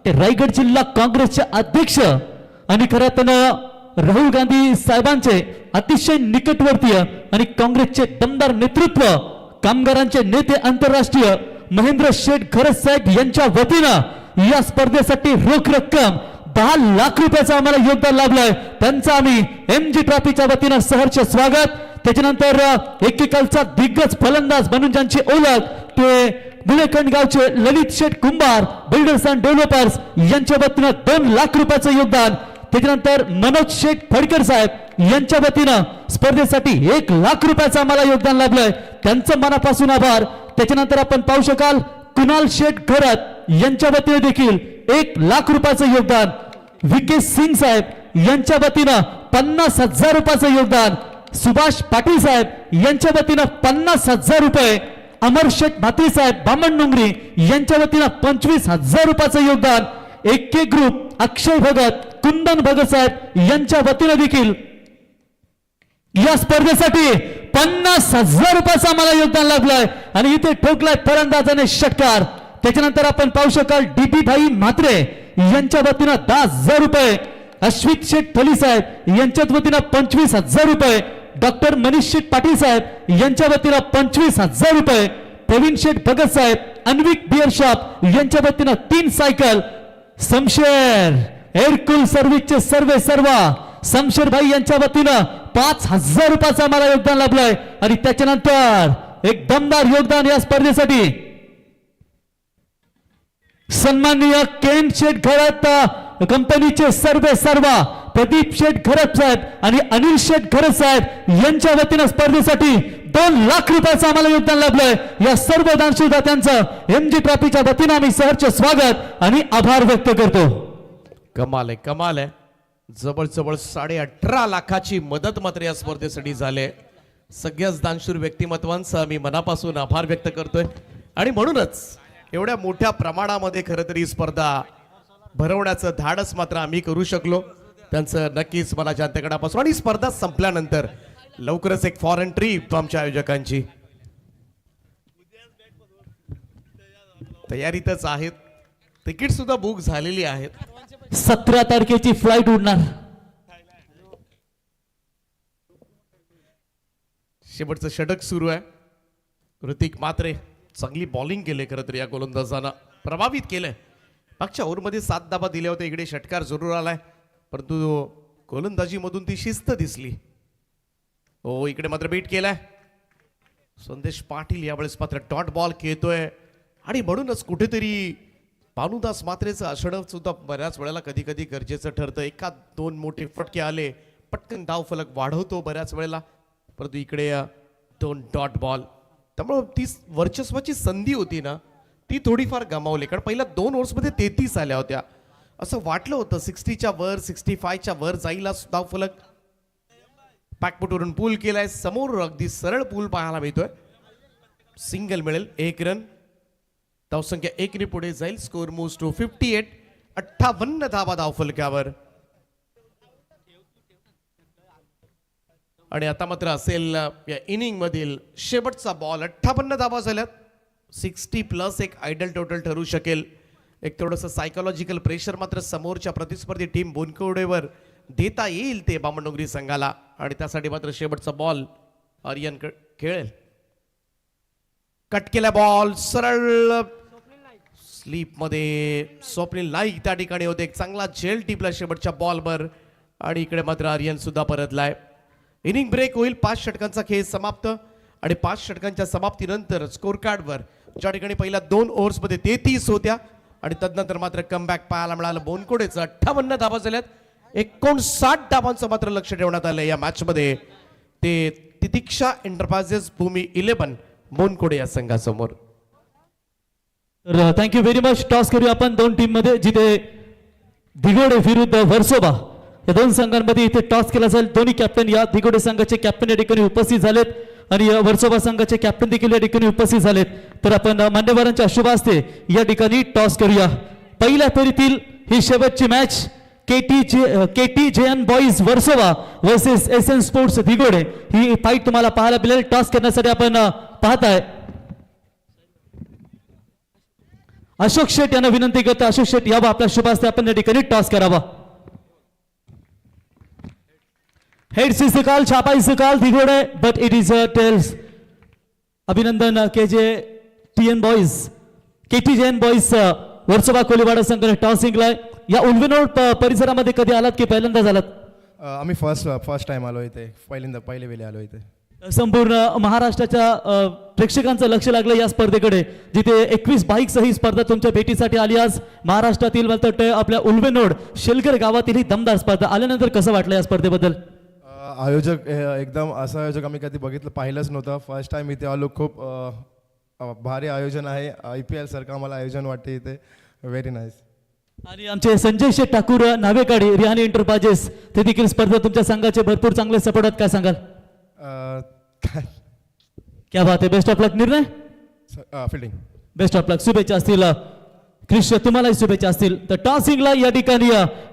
ते रायगड जिल्हा काँग्रेसचे अध्यक्ष आणि खरं तर राहुल गांधी साहेबांचे अतिशय निकटवर्तीय आणि काँग्रेसचे दमदार नेतृत्व, कामगारांचे नेते आंतरराष्ट्रीय महेंद्र शेठ घरत साहेब यांच्या वतीनं या स्पर्धेसाठी रोख रक्कम 10 लाख रुपयाचं आम्हाला योगदान लाभलंय. त्यांचं आम्ही MG ट्रॉफीच्या वतीनं सहर्ष स्वागत. त्याच्यानंतर एकेकालचा दिग्गज फलंदाज म्हणून ज्यांची ओळख ते बुलेखंड गावचे ललित शेठ कुंभार बिल्डर्स अँड डेव्हलपर्स यांच्या वतीनं 2 लाख रुपयाचं योगदान. त्याच्यानंतर मनोज शेठ फडकर साहेब यांच्या वतीनं स्पर्धेसाठी 1 लाख रुपयाचं आम्हाला योगदान लाभलंय. त्यांचं मनापासून आभार. त्याच्यानंतर आपण पाहू शकाल कुणाल शेठ घरत यांच्या वतीने देखील 1 लाख रुपयाचं योगदान. विके सिंग साहेब यांच्या वतीनं 50,000 रुपयाचं योगदान. सुभाष पाटील साहेब यांच्या वतीनं 50,000 रुपये. अमर शेठ म्हात्रे साहेब बामणडोंगरी यांच्या वतीनं 25,000 रुपयाचं योगदान. AK ग्रुप अक्षय भगत, कुंदन भगत साहेब यांच्या वतीनं देखील या स्पर्धेसाठी 50,000 रुपयाचं आम्हाला योगदान लाभलंय आणि इथे ठोकलाय फलंदाजाने षटकार. त्याच्यानंतर आपण पाहू शकाल DP भाई म्हात्रे यांच्या वतीनं 10,000 रुपये. अश्वित शेठ थली साहेब यांच्या वतीनं 25,000 रुपये. डॉक्टर मनीष शेठ पाटील साहेब यांच्या वतीनं 25,000 रुपये. प्रवीण शेठ भगत साहेब अन्विक बिअर शॉप यांच्या वतीनं 3 सायकल. शमशेर एअरकूल सर्व्हिसचे सर्वा शमशेर भाई यांच्या वतीनं 5,000 रुपयाचं आम्हाला योगदान लाभलंय आणि त्याच्यानंतर एक दमदार योगदान या स्पर्धेसाठी सन्माननीय केन शेठ घरत कंपनीचे सर्व प्रदीप शेठ घरत साहेब आणि अनिल शेठ घरत साहेब यांच्या वतीनं स्पर्धेसाठी 2 लाख रुपयाचं आम्हाला योगदान लाभलंय. या सर्व दानशूरदात्यांचं एमजी ट्रॉफीच्या वतीनं आम्ही सहर्ष स्वागत आणि आभार व्यक्त करतो. कमाल आहे जवळ 18.5 लाखाची मदत मात्र या स्पर्धेसाठी झाले. सगळ्याच दानशूर व्यक्तिमत्वांचा मी मनापासून आभार व्यक्त करतोय आणि म्हणूनच एवढ्या मोठ्या प्रमाणामध्ये खरं तरी स्पर्धा भरवण्याचं धाडस मात्र आम्ही करू शकलो. त्यांचं नक्कीच मला अंतःकरणापासून आणि स्पर्धा संपल्यानंतर लवकरच एक फॉरेन ट्रिप आमच्या आयोजकांची तयारीतच आहेत. तिकीट सुद्धा बुक झालेली आहेत. 17 तारखेची फ्लाईट उडणार. शेवटचं षटक सुरू आहे. ऋतिक मात्रे चांगली बॉलिंग केले खरं तर या गोलंदाजांना प्रभावित केलंय. मागच्या ओव्हरमध्ये 7 धाबा दिल्या होत्या. इकडे षटकार जरूर आलाय परंतु गोलंदाजीमधून ती शिस्त दिसली. हो इकडे मात्र बीट केलाय. संदेश पाटील यावेळेस मात्र डॉट बॉल खेळतोय आणि म्हणूनच कुठेतरी भानुदास मात्रेचं असणं सुद्धा बऱ्याच वेळेला कधी कधी गरजेचं ठरतं. 1-2 मोठे फटके आले पटकन धाव फलक वाढवतो बऱ्याच वेळेला परंतु इकडे 2 डॉट बॉल त्यामुळे ती वर्चस्वाची संधी होती ना ती थोडीफार गमावली. कारण पहिल्या 2 ओव्हर्समध्ये 33 आल्या होत्या. असं वाटलं होतं 60च्या वर 65च्या वर जाईल धाव फलक. पॅकपुटवरून पूल केलाय. समोर अगदी सरळ पूल पाहायला मिळतोय. सिंगल मिळेल 1 रन. धावसंख्या 1 ने पुढे जाईल. Score moves to 58. 58 धावा धाव फलकावर. आणि आता मात्र असेल या इनिंग मधील शेवटचा बॉल. 58 धावा झाल्यात. 60+ एक आयडल टोटल ठरू शकेल. एक थोडंसं सायकोलॉजिकल प्रेशर मात्र समोरच्या प्रतिस्पर्धी टीम बोनकवडेवर देता येईल ते बामणडोंगरी संघाला आणि त्यासाठी मात्र शेवटचा बॉल आर्यन खेळेल. कट केला बॉल सरळ स्लीप मध्ये स्वप्नील नाईक त्या ठिकाणी होते. एक चांगला झेल टिपला शेवटच्या बॉलवर आणि इकडे मात्र आर्यन सुद्धा परतलाय. इनिंग ब्रेक होईल. 5 षटकांचा खेळ समाप्त आणि 5 षटकांच्या समाप्तीनंतर स्कोर कार्डवर ज्या ठिकाणी पहिल्या 2 ओव्हर्समध्ये 33 होत्या आणि तदनंतर मात्र कमबॅक पाहायला मिळालं. बोनकोडेचं 58 धावा झाल्यात. 59 धावांचं मात्र लक्ष ठेवण्यात आलं या मॅच मध्ये. ते तितिक्षा एंटरप्राइजेस भूमी 11 बोनकोडे या संघासमोर. तर थँक्यू व्हेरी मच. टॉस करूया आपण 2 टीम मध्ये जिथे दिगोडे विरुद्ध वर्सोबा या 2 संघांमध्ये इथे टॉस केला जाईल. दोन्ही कॅप्टन या दिगोडे संघाचे कॅप्टन या ठिकाणी उपस्थित झालेत आणि वर्सोबा संघाचे कॅप्टन देखील या ठिकाणी उपस्थित झालेत. तर आपण मान्यवरांच्या शुभ हस्ते या ठिकाणी टॉस करूया. पहिल्या फेरीतील ही शेवटची match KTJN boys Versova versus SN sports Digode ही फाईट तुम्हाला पाहायला मिळेल. टॉस करण्यासाठी आपण पाहताय अशोक शेठ यांना विनंती करतो. अशोक शेठ यावं आपल्या शुभ हस्ते आपण या ठिकाणी टॉस करावा. हेड इज द कॉल, छापा is the call Digode but it is tails. अभिनंदन KTJN बॉईज वर्सोवा कोलीवाडा संघाने टॉस जिंकलाय. या उल्वेनोड परिसरामध्ये कधी आलात की पहिल्यांदाच आलात? आम्ही फर्स्ट टाइम आलो इथे. पहिले वेळी आलो इथे. संपूर्ण महाराष्ट्राच्या प्रेक्षकांचं लक्ष लागलं या स्पर्धेकडे जिथे 21 बाईकसह ही स्पर्धा तुमच्या भेटीसाठी आली. आज महाराष्ट्रातील मला आपल्या उल्वेनोड शेलकर गावातील ही दमदार स्पर्धा आल्यानंतर कसं वाटलं या स्पर्धेबद्दल? आयोजक एकदम असं आयोजक आम्ही कधी पाहिलंच नव्हतं. फर्स्ट टाइम इथे आलो. खूप भारी आयोजन आहे. IPL सारखं आम्हाला आयोजन वाटते इथे. Very nice. आणि आमचे संजय शेठ ठाकूर नावेकाडी रिहानी एंटरप्राइजेस ते देखील स्पर्धा तुमच्या संघाचे भरपूर चांगले सपोर्ट आहेत. काय सांगाल? क्या बात आहे. बेस्ट ऑफ लक. निर्णय फिल्डिंग. बेस्ट ऑफ लक. शुभेच्छा असतील क्रिश, तुम्हालाही शुभेच्छा असतील. तर टॉसिंगला या ठिकाणी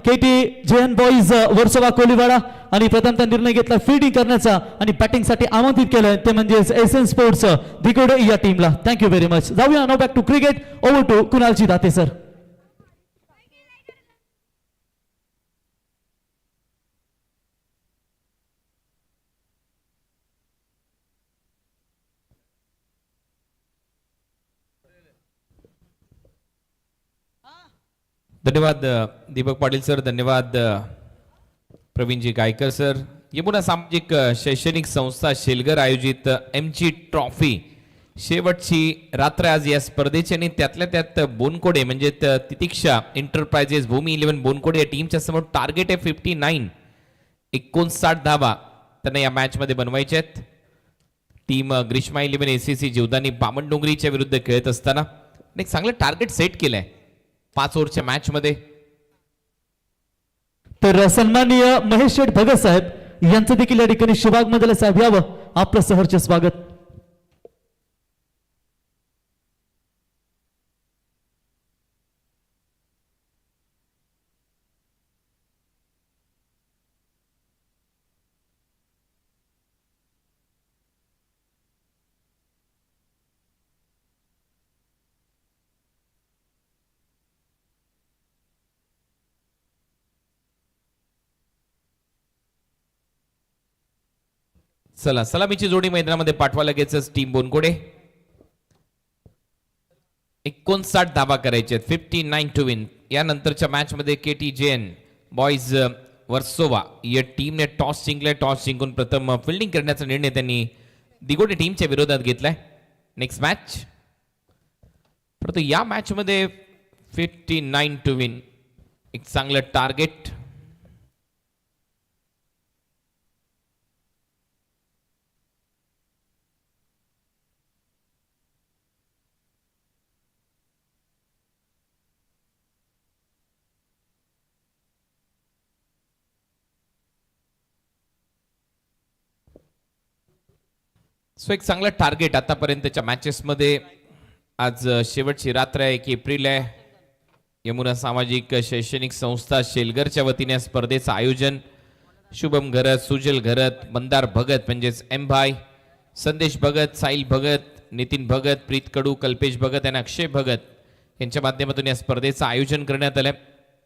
KTJN बॉईज वर्सोवा कोलीवाडा आणि प्रथमतः निर्णय घेतला फिल्डिंग करण्याचा आणि बॅटिंगसाठी आमंत्रित केलं ते म्हणजे SN स्पोर्ट्स दिगोडे या टीमला. Thank you very much. जाऊया नाव back to cricket. Over to Kunalji Date sir. धन्यवाद दीपक पाटील सर. धन्यवाद प्रवीणजी गायकर सर. यमुना सामाजिक शैक्षणिक संस्था शेलगर आयोजित एमजी ट्रॉफी शेवटची रात्र आज या स्पर्धेची आणि त्यातल्या त्यात बोनकोडे म्हणजे तितिक्षा एंटरप्राइजेस भूमी 11 बोनकोडे या टीमच्या समोर टार्गेट आहे 59 59 धावा त्यांना या मॅच मध्ये बनवायचे आहेत. टीम ग्रीष्मा 11 एसीसी जीवदानी बामणडोंगरीच्या विरुद्ध खेळत असताना एक चांगलं टार्गेट सेट केलंय 5 ओव्हरच्या मॅच मध्ये. तर सन्माननीय महेश शेठ भगत साहेब यांचं देखील या ठिकाणी शिवाग मध्ये साहेब यावं आपलं सहर्ष स्वागत. चला सलामीची जोडी मैदानामध्ये पाठवा लगेचच टीम बोनकोडे. 59 धावा करायचे 59 टू विन. यानंतरच्या मॅच मध्ये KTJN बॉईज वर्सोवा या टीमने टॉस जिंकलाय. टॉस जिंकून प्रथम फिल्डिंग करण्याचा निर्णय त्यांनी दिगोडे टीमच्या विरोधात घेतलाय. नेक्स्ट मॅच परंतु या मॅच मध्ये 59 टू विन एक चांगलं टार्गेट. सो एक चांगला टार्गेट आतापर्यंतच्या मॅचेस मध्ये. आज शेवटची रात्र आहे 1 एप्रिल आहे. यमुना सामाजिक शैक्षणिक संस्था शेलगरच्या वतीने या स्पर्धेचं आयोजन शुभम घरत, सुजल घरत, मंदार भगत म्हणजेच एम भाई, संदेश भगत, साहिल भगत, नितीन भगत, प्रीत कडू, कल्पेश भगत आणि अक्षय भगत यांच्या माध्यमातून या स्पर्धेचं आयोजन करण्यात आलंय.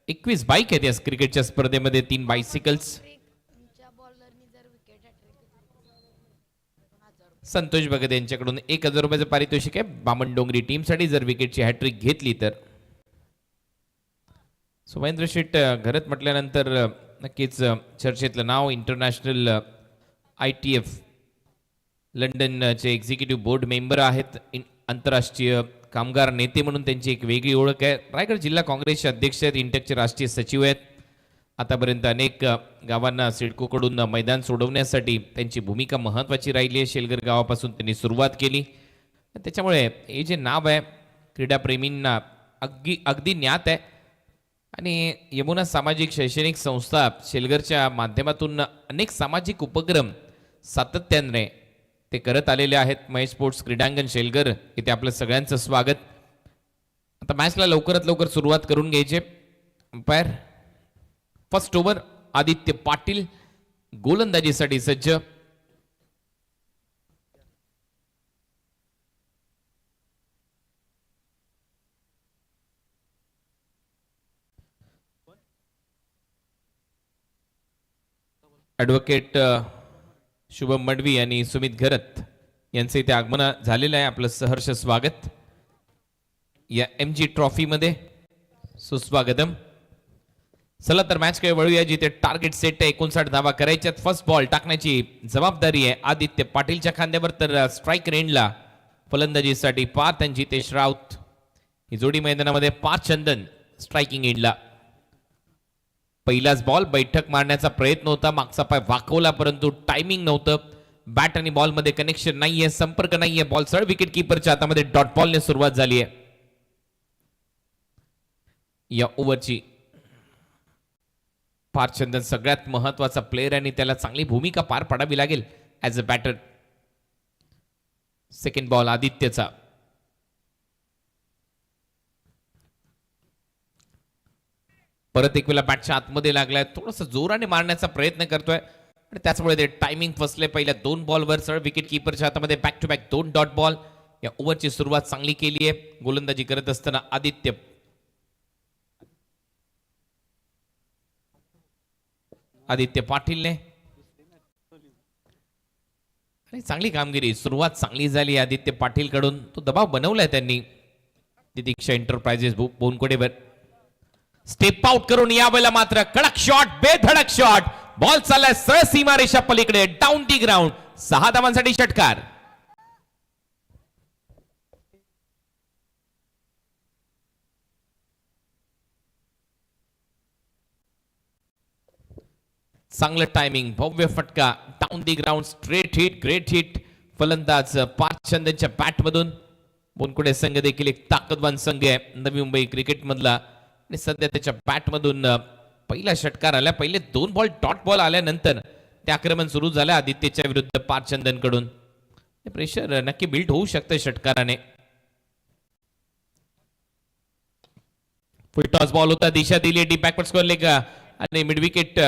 21 बाईक आहेत या क्रिकेटच्या स्पर्धेमध्ये, 3 बायसिकल्स. संतोष भगत यांच्याकडून 1000 रुपयाचं पारितोषिक आहे बामणडोंगरी टीमसाठी जर विकेटची हॅट्रिक घेतली तर. महेंद्र शेठ घरत म्हटल्यानंतर नक्कीच चर्चेतलं नाव. इंटरनॅशनल ITF लंडनचे एक्झिक्युटिव्ह बोर्ड मेंबर आहेत. आंतरराष्ट्रीय कामगार नेते म्हणून त्यांची एक वेगळी ओळख आहे. रायगड जिल्हा काँग्रेसचे अध्यक्ष आहेत. इंटेकचे राष्ट्रीय सचिव आहेत. आतापर्यंत अनेक गावांना सिडकोकडून मैदान सोडवण्यासाठी त्यांची भूमिका महत्त्वाची राहिली आहे. शेलगर गावापासून त्यांनी सुरुवात केली. त्याच्यामुळे हे जे नाव आहे क्रीडाप्रेमींना अगदी ज्ञात आहे. आणि यमुना सामाजिक शैक्षणिक संस्था शेलगरच्या माध्यमातून अनेक सामाजिक उपक्रम सातत्याने ते करत आलेले आहेत. महेश स्पोर्ट्स क्रीडांगण शेलगर इथे आपलं सगळ्यांचं स्वागत. आता मॅचला लवकरात लवकर सुरुवात करून घ्यायचे. Umpire first over Aditya Patil गोलंदाजीसाठी सज्ज. ॲडव्होकेट शुभम मडवी आणि सुमित घरत यांचे इथे आगमन झालेलं आहे. आपलं सहर्ष स्वागत या MG ट्रॉफी मध्ये. सुस्वागतम. चला तर मॅच काय वळूया जिथे टार्गेट सेट आहे 59 धावा करायच्यात. फर्स्ट बॉल टाकण्याची जबाबदारी आहे आदित्य पाटीलच्या खांद्यावर. तर स्ट्राईक रेंजला फलंदाजीसाठी पार्थ आणि जितेश राऊत ही जोडी मैदानामध्ये. पार्थ चंदन स्ट्रायकिंग एंडला. पहिलाच बॉल बैठक मारण्याचा प्रयत्न होता. मागचा पाय वाकवला परंतु टायमिंग नव्हतं. बॅट आणि बॉल मध्ये कनेक्शन नाहीये, संपर्क नाहीये. बॉल सरळ विकेट कीपरच्या हातामध्ये डॉट बॉलने सुरुवात झाली आहे या ओव्हरची. पार्थ चंदन सगळ्यात महत्वाचा प्लेअर आणि त्याला चांगली भूमिका पार पाडावी लागेल as a batter. Second ball आदित्यचा. परत एक वेळा बॅटच्या आतमध्ये लागलाय. थोडस जोराने मारण्याचा प्रयत्न करतोय आणि त्याचमुळे ते टायमिंग फसले. पहिल्या 2 बॉलवर सरळ विकेट कीपरच्या हातामध्ये back to back 2 dot ball. या ओव्हरची सुरुवात चांगली केली आहे गोलंदाजी करत असताना आदित्य. आदित्य पाटीलने आणि चांगली कामगिरी. सुरुवात चांगली झाली आदित्य पाटील कडून. तो दबाव बनवलाय त्यांनी. तितिक्षा एंटरप्राइजेस बोनकोडेवर स्टेप आउट करून यावेळेला मात्र कडक शॉट, बेधडक शॉट. बॉल चाललाय सरळ सीमारेषा पलीकडे डाऊन दी ग्राउंड. 6 धावांसाठी षटकार. चांगलं टायमिंग, भव्य फटका, down the ground, straight hit, great hit. फलंदाज पार्थ चंदनच्या बॅट मधून. बोनकुडे संघ देखील एक ताकदवान संघ आहे नवी मुंबई क्रिकेट मधला आणि सध्या त्याच्या बॅट मधून पहिला षटकार आला. पहिले 2 बॉल डॉट बॉल आल्यानंतर ते आक्रमण सुरू झालं आदित्यच्या विरुद्ध पार्थ चंदन कडून. प्रेशर नक्की बिल्ड होऊ शकतं षटकाराने. फुल टॉस बॉल होता, दिशा दिली डीप बॅकवर्ड स्क्वेअर लेग आणि मिड विकेट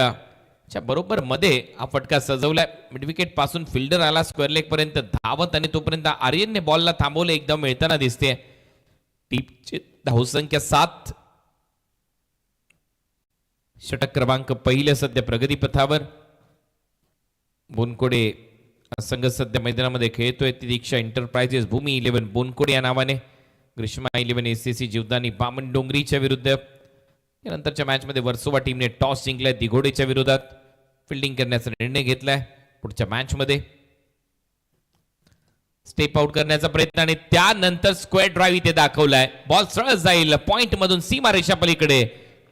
च्या बरोबर मध्ये हा फटका सजवलाय. मिड विकेट पासून फिल्डर आला स्क्वेअर लेग पर्यंत धावत आणि तोपर्यंत आर्यनने बॉलला थांबवलं. एकदम मिळताना दिसते. टीपची धावसंख्या 7. षटक क्रमांक पहिले सध्या प्रगतीपथावर. बोनकोडे संघ सध्या मैदानामध्ये खेळतोय. तिदीक्षा एंटरप्राइजेस भूमी 11 बोनकोडे या नावाने. ग्रीष्मा 11 एसीसी जीवदानी बामण डोंगरीच्या विरुद्ध. यानंतरच्या मॅच मध्ये वर्सोवा टीमने टॉस जिंकलाय दिघोडेच्या विरोधात. फिल्डिंग करण्याचा निर्णय घेतलाय. पुढच्या मॅच मध्ये स्टेप आउट करण्याचा प्रयत्न आणि त्यानंतर स्क्वेअर ड्राईव्ह इथे दाखवलाय. बॉल सरळ जाईल पॉइंट मधून सीमारेषा पलीकडे.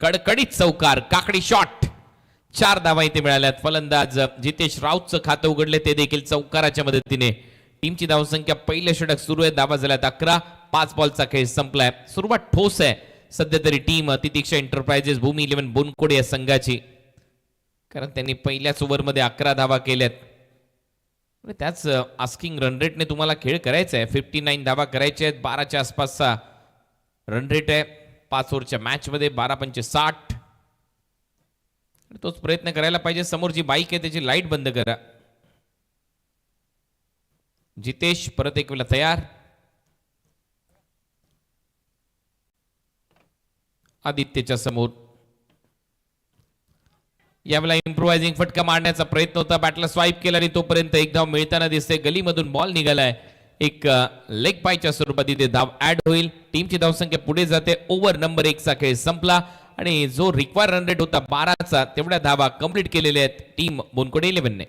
कडकडीत चौकार, काकडी शॉट. 4 धावा इथे मिळाल्यात. फलंदाज जितेश राऊतचं खातं उघडले ते देखील चौकाराच्या मदतीने. टीमची धावसंख्या पहिलं षटक सुरू आहे. धावा झाल्यात 11. 5 बॉलचा खेळ संपलाय. सुरुवात ठोस आहे सध्या तरी टीम तितिक्षा एंटरप्राइजेस भूमी 11 बोनकोडे या संघाची, कारण त्यांनी पहिल्याच ओव्हरमध्ये 11 धावा केल्यात. त्याच आस्किंग रन रेटने तुम्हाला खेळ करायचा आहे. 59 धावा करायच्या आहेत. 12च्या आसपासचा रन रेट आहे 5 ओव्हरच्या मॅच मध्ये. 12 60. तोच प्रयत्न करायला पाहिजे. समोर जी बाईक आहे त्याची लाईट बंद करा. जितेश परत एक वेळा तयार. आदित्यच्या समोर यावेळेला इम्प्रोवायझिंग फटका मारण्याचा प्रयत्न होता. बॅटला स्वाईप केला आणि तोपर्यंत एक धाव मिळताना दिसते. गलीमधून बॉल निघालाय. एक लेग बायच्या स्वरूपात इथे धाव ऍड होईल. टीमची धावसंख्या पुढे जाते. ओव्हर नंबर 1 चा खेळ संपला आणि जो रिक्वायर रन रेट होता 12चा तेवढ्या धावा कंप्लीट केलेल्या आहेत टीम बोनकोडे 11 ने.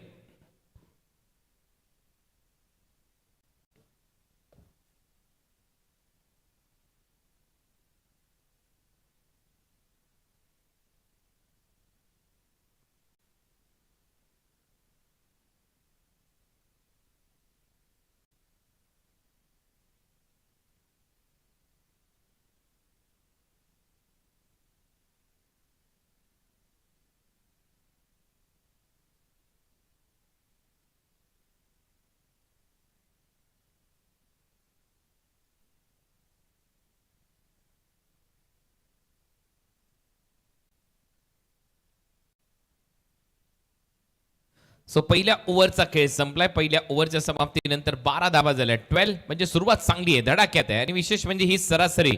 सो पहिल्या ओव्हरचा खेळ संपलाय. पहिल्या ओव्हरच्या समाप्तीनंतर 12 धावा झाल्या. 12 म्हणजे सुरुवात चांगली आहे, धडाक्यात आहे आणि विशेष म्हणजे ही सरासरी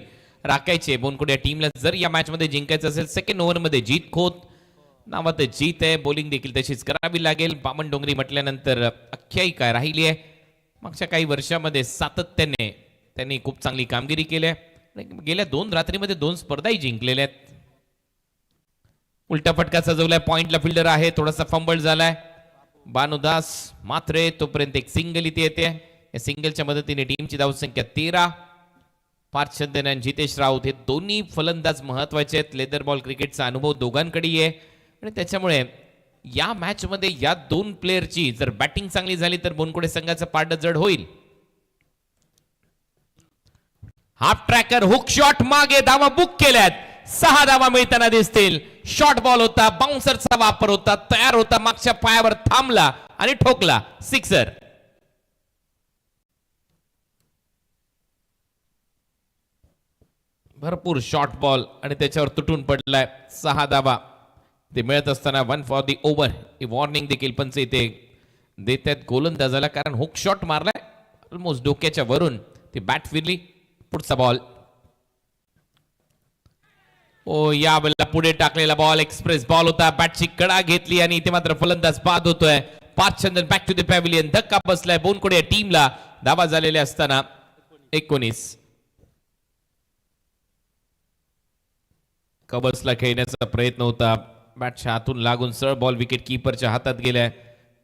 राखायची आहे बोनकोडे या टीमला. जर या मॅच मध्ये जिंकायचं असेल सेकंड ओव्हर मध्ये जीत खोत नावात जीत आहे. बॉलिंग देखील तशीच करावी लागेल. बामण डोंगरी म्हटल्यानंतर आख्यायिका राहिली आहे. मागच्या काही वर्षामध्ये सातत्याने त्यांनी खूप चांगली कामगिरी केली आहे. गेल्या 2 रात्रीमध्ये 2 स्पर्धाही जिंकलेल्या आहेत. उलटा फटका सजवलाय. पॉइंटला फिल्डर आहे. थोडासा फंबल झालाय. भानुदास मात्रे तोपर्यंत एक सिंगल इथे येते. या सिंगलच्या मदतीने टीमची धावसंख्या 13. पार्थ चंदन आणि जितेश राऊत हे दोन्ही फलंदाज महत्वाचे आहेत. लेदर बॉल क्रिकेटचा अनुभव दोघांकडे आहे आणि त्याच्यामुळे या मॅच मध्ये या 2 प्लेयरची जर बॅटिंग चांगली झाली तर बोनकोडे संघाचं पारडं जड होईल. हाफ ट्रॅकर हुक शॉट मागे धावा बुक केल्यात. 6 धावा मिळताना दिसतील. शॉर्ट बॉल होता, बाउन्सरचा वापर होता, तयार होता, मागच्या पायावर थांबला आणि ठोकला. सिक्सर. भरपूर शॉर्ट बॉल आणि त्याच्यावर तुटून पडलाय. 6 धावा ते मिळत असताना 1 for the over he warning देखील पंच इथे देतात गोलंदाजाला, कारण हुक शॉट मारलाय ऑलमोस्ट डोक्याच्या वरून. ती बॅट फिरली. पुढचा बॉल. ओ या वेळेला पुढे टाकलेला बॉल एक्सप्रेस बॉल होता. बॅटची कडा घेतली आणि इथे मात्र फलंदाज बाद होतोय. पार्थ चंदन बॅक टू द पॅव्हिलियन. धक्का बसलाय बोनकोडे टीमला. धावा झालेल्या असताना 19. कबर्सला खेळण्याचा प्रयत्न होता बॅटच्या हातून लागून सरळ बॉल विकेट किपरच्या हातात गेलाय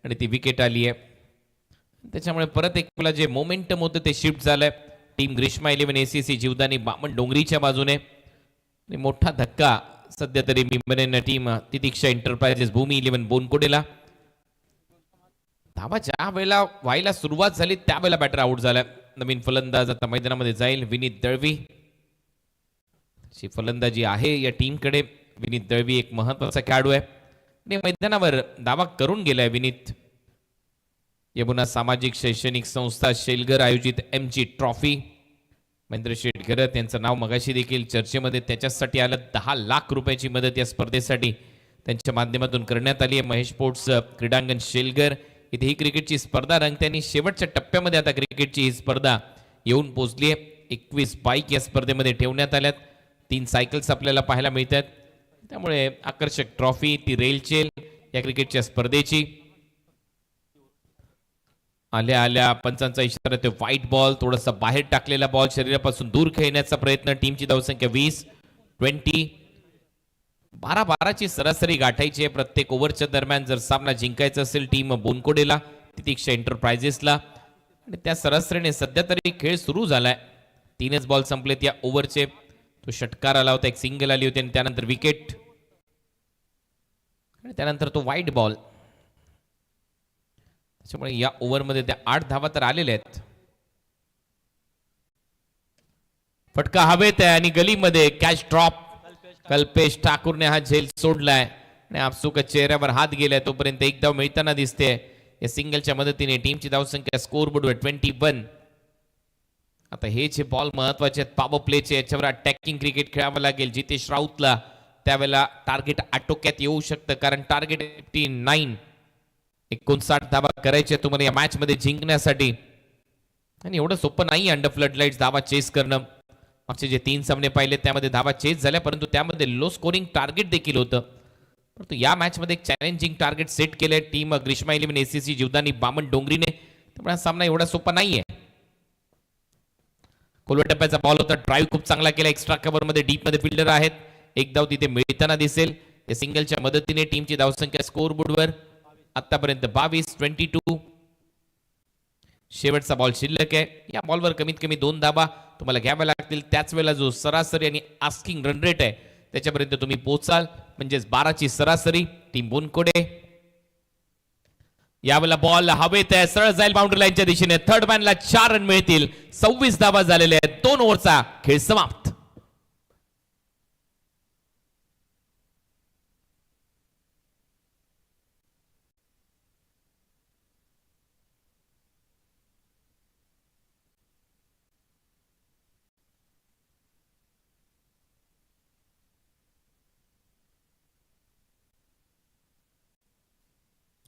आणि ती विकेट आली आहे. त्याच्यामुळे परत एक आपला जे मोमेंटम होतं ते शिफ्ट झालंय टीम ग्रीष्मा 11 ACC जीवदानी बामण डोंगरीच्या बाजूने. आणि मोठा धक्का सध्या तरी मी म्हणेन टीम तितिक्षा एंटरप्राइजेस भूमी 11 बोनकोडेला. धावा ज्या वेळेला व्हायला सुरुवात झाली त्यावेळेला बॅटर आउट झालाय. नवीन फलंदाज आता मैदानामध्ये जाईल विनीत दळवी. ची फलंदाजी आहे या टीमकडे. विनीत दळवी एक महत्वाचा खेळाडू आहे आणि मैदानावर दावा करून गेलाय विनीत. यमुना सामाजिक शैक्षणिक संस्था शेलगर आयोजित एमजी ट्रॉफी. महेंद्र शेठ घरत यांचं नाव मगाशी देखील चर्चेमध्ये त्याच्यासाठी आलं. 10 लाख रुपयाची मदत या स्पर्धेसाठी त्यांच्या माध्यमातून करण्यात आली आहे. महेश स्पोर्ट्स क्रीडांगण शेलगर इथे ही क्रिकेटची स्पर्धा रंगते आणि शेवटच्या टप्प्यामध्ये आता क्रिकेटची ही स्पर्धा येऊन पोहोचली आहे. 21 बाईक या स्पर्धेमध्ये ठेवण्यात आल्यात. 3 सायकल्स आपल्याला पाहायला मिळतात. त्यामुळे आकर्षक ट्रॉफी ती रेलचेल या क्रिकेटच्या स्पर्धेची. आल्या आल्या पंचांचा इशारा ते व्हाईट बॉल थोडासा बाहेर टाकलेला बॉल शरीरापासून दूर खेळण्याचा प्रयत्न. टीमची धावसंख्या 20 12 सरासरी गाठायची आहे प्रत्येक ओव्हरच्या दरम्यान जर सामना जिंकायचा असेल टीम बोनकोडेला तितिक्षा एंटरप्राइजेसला. आणि त्या सरासरीने सध्या तरी खेळ सुरू झालाय. 3च बॉल संपलेत या ओव्हरचे. तो षटकार आला होता, एक सिंगल आली होती आणि त्यानंतर विकेट आणि त्यानंतर तो व्हाईट बॉल. त्याच्यामुळे या ओव्हरमध्ये त्या 8 धावा तर आलेल्या आहेत. फटका हवेत आहे आणि गलीमध्ये कॅच ड्रॉप. कल्पेश ठाकूरने हा झेल सोडलाय आणि आपसुक चेहऱ्यावर हात गेलाय. तोपर्यंत एक धाव मिळताना दिसते या सिंगलच्या मदतीने. टीमची धावसंख्या स्कोरबोर्डवर 21. आता हे जे बॉल महत्वाचे आहेत पॉवर प्लेचे याच्यावर अटॅकिंग क्रिकेट खेळावं लागेल जितेश राऊतला. त्यावेळेला टार्गेट आटोक्यात येऊ शकतं कारण टार्गेट 59 59 धावा करायचे तुम्हाला या मॅच मध्ये जिंकण्यासाठी. आणि एवढं सोपं नाही अंडर फ्लड लाईट्स धावा चेस करणं. मागचे जे 3 सामने पाहिले त्यामध्ये धावा चेस झाल्या परंतु त्यामध्ये लो स्कोरिंग टार्गेट देखील होतं. परंतु या मॅच मध्ये एक चॅलेंजिंग टार्गेट सेट केलंय टीम ग्रीष्मा 11 ACC जीवदानी बामण डोंगरीने. त्यामुळे हा सामना एवढा सोपा नाहीये. खोलवर टप्प्याचा बॉल होता. ड्राईव्ह खूप चांगला केला. एक्स्ट्रा कव्हर मध्ये डीप मध्ये फिल्डर आहेत. एक धाव तिथे मिळताना दिसेल. या सिंगलच्या मदतीने टीमची धावसंख्या स्कोरबोर्डवर आतापर्यंत 22. शेवटचा बॉल शिल्लक आहे. या बॉलवर कमीत कमी 2 धावा तुम्हाला घ्याव्या लागतील. त्याच वेळेला जो सरासरी आणि आस्किंग रन रेट आहे त्याच्यापर्यंत तुम्ही पोहोचाल. म्हणजेच 12ची सरासरी टीम बोनकोडे. यावेळेला बॉल हवेत आहे. सरळ जाईल बाउंड्री लाईनच्या दिशेने. थर्ड मॅनला 4 रन मिळतील. 26 धावा झालेल्या आहेत. 2 ओव्हरचा खेळ समाप्त.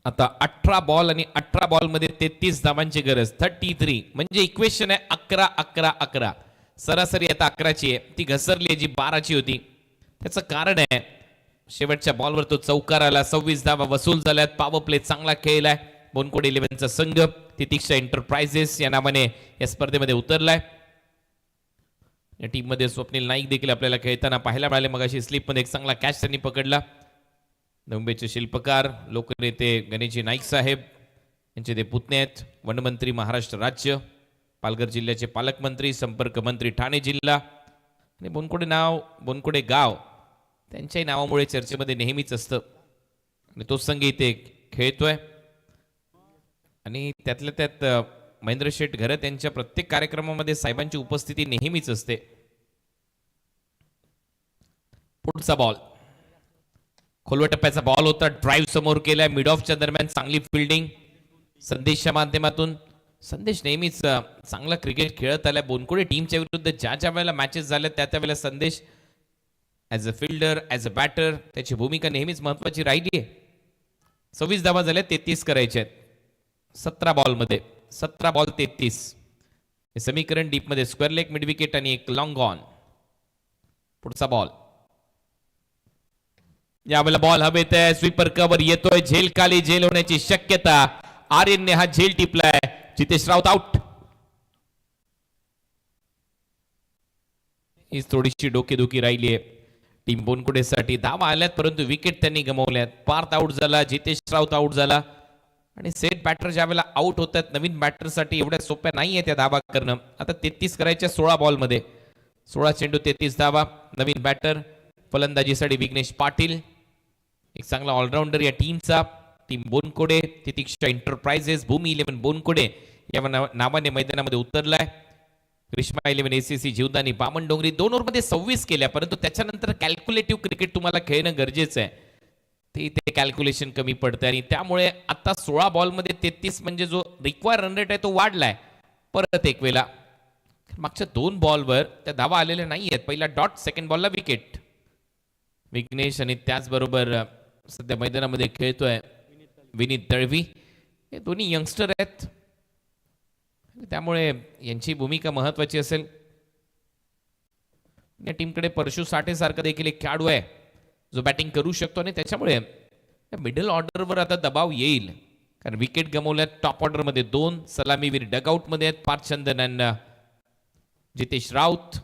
आता 18 बॉल आणि 18 बॉल मध्ये 33 धावांची गरज. 33 म्हणजे इक्वेशन आहे 11-11-11. सरासरी आता 11ची आहे. ती घसरली आहे जी 12ची होती. त्याचं कारण आहे शेवटच्या बॉलवर तो चौकार आला. 26 धावा वसूल झाल्यात. पॉवर प्ले चांगला खेळलाय बोनकोड 11चा संघ. तितिक्षा एंटरप्राइजेस या नावाने या स्पर्धेमध्ये उतरलाय. या टीम मध्ये स्वप्नील नाईक देखील आपल्याला खेळताना पाहायला मिळाले. मगाशी स्लिप मध्ये एक चांगला कॅच त्यांनी पकडला. मुंबईचे शिल्पकार लोकनेते गणेशजी नाईक साहेब यांचे ते पुतणे आहेत. वनमंत्री महाराष्ट्र राज्य, पालघर जिल्ह्याचे पालकमंत्री, संपर्क मंत्री ठाणे जिल्हा आणि बोनकोडे गाव त्यांच्याही नावामुळे चर्चेमध्ये नेहमीच असतं. आणि तो संघ इथे खेळतोय आणि त्यातल्या त्यात महेंद्र शेठ घरत यांच्या प्रत्येक कार्यक्रमामध्ये साहेबांची उपस्थिती नेहमीच असते. पुढचा बॉल खोलवर टप्प्याचा बॉल होता. ड्राईव्ह समोर केलाय. मिड ऑफच्या दरम्यान चांगली फिल्डिंग संदेशच्या माध्यमातून. संदेश नेहमीच चांगला क्रिकेट खेळत आलाय. बोनकोडे टीमच्या विरुद्ध ज्या ज्या वेळेला मॅचेस झाल्या त्या त्यावेळेला Sandesh as a fielder as a batter त्याची भूमिका नेहमीच महत्वाची राहिली आहे. 26 धावा झाल्या. 33 करायचे आहेत 17 बॉलमध्ये. 17 बॉल 33 हे समीकरण. डीपमध्ये स्क्वेअर लेग मिड विकेट आणि एक लॉंग ऑन. पुढचा बॉल. यावेळेला बॉल हवेत आहे. स्वीपर कव्हर येतोय. झेल खाली. झेल होण्याची शक्यता. आर्यनने हा झेल टिपलाय. जितेश राऊत आउट. ही थोडीशी डोकेदुखी राहिली आहे. टीम बोनकुडेसाठी धावा आल्यात परंतु विकेट त्यांनी गमावल्यात. पार्थ आउट झाला, जितेश राऊत आउट झाला आणि सेट बॅटर ज्यावेळेला आउट होतात नवीन बॅटरसाठी एवढ्या सोप्या नाहीये त्या धावा करणं. आता 33 करायच्या 16 बॉलमध्ये, 16 चेंडू 33 धावा. नवीन बॅटर फलंदाजीसाठी विघ्नेश पाटील, एक चांगला ऑलराऊंडर या टीमचा. टीम बोनकोडे तितिक्षा एंटरप्राइजेस भूमी 11 बोनकोडे या नावाने मैदानामध्ये उतरलाय. ग्रीष्मा 11 ACC जीवदानी बामणडोंगरी 2 ओव्हरमध्ये 26 केल्या परंतु त्याच्यानंतर कॅल्क्युलेटिव्ह क्रिकेट तुम्हाला खेळणं गरजेचं आहे. ते कॅल्क्युलेशन कमी पडतं आणि त्यामुळे आता 16 बॉलमध्ये 33 म्हणजे जो रिक्वायर रन रेट आहे तो वाढलाय परत एक वेळा. मागच्या 2 बॉलवर त्या धावा आलेल्या नाही आहेत. पहिला डॉट, सेकंड बॉलला विकेट. विघ्नेश आणि त्याचबरोबर सध्या मैदानामध्ये खेळतोय विनीत दळवी, हे दोन्ही यंगस्टर आहेत त्यामुळे यांची भूमिका महत्वाची असेल. या टीमकडे परशु साठे सारखा देखील एक खेळाडू आहे जो बॅटिंग करू शकतो आणि त्याच्यामुळे मिडल ऑर्डरवर आता दबाव येईल कारण विकेट गमावल्या. टॉप ऑर्डरमध्ये 2 सलामीवीर डगआउटमध्ये आहेत, पार्थचंदन आणि जितेश राऊत.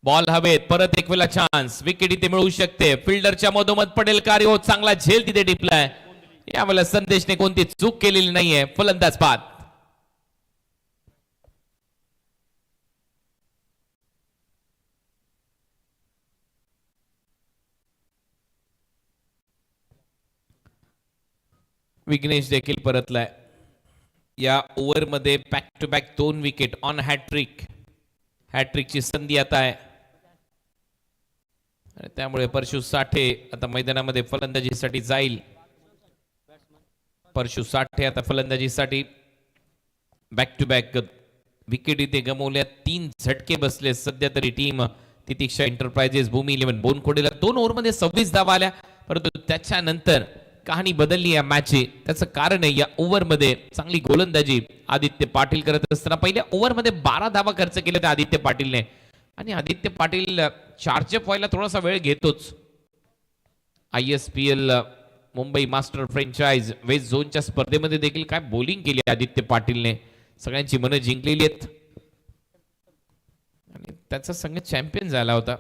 बॉल हवेत, परत एक वेळा चान्स, विकेट इथे मिळू शकते. फिल्डरच्या मधोमध पडेल कार्य हो, चांगला झेल तिथे टिपलाय. यावेळेला संदेशने कोणती चूक केलेली नाहीये. फलंदाज बाद. विघ्नेश देखील परतलाय. या ओव्हरमध्ये back to back 2 wicket on hattrick. हॅट्रिकची संधी आता आहे आणि त्यामुळे परशु साठे आता मैदानामध्ये फलंदाजीसाठी जाईल. परशु साठे आता फलंदाजीसाठी बॅक टू बॅक विकेट इथे गमावल्या. 3 झटके बसले सध्या तरी टीम तितिक्षा एंटरप्राइजेस भूमी 11 बोनकोडेला. 2 ओव्हरमध्ये 26 धावा आल्या परंतु त्याच्यानंतर कहाणी बदलली या मॅचची. त्याचं कारण आहे या ओव्हरमध्ये चांगली गोलंदाजी आदित्य पाटील करत असताना पहिल्या ओव्हरमध्ये 12 धावा खर्च केल्या त्या आदित्य पाटीलने आणि आदित्य पाटील चार्जअप व्हायला थोडासा वेळ घेतोच. ISPL Mumbai master franchise west झोनच्या स्पर्धेमध्ये देखील काय बॉलिंग केली आदित्य पाटीलने, सगळ्यांची मनं जिंकलेली आहेत आणि त्याचा संघ चॅम्पियन झाला होता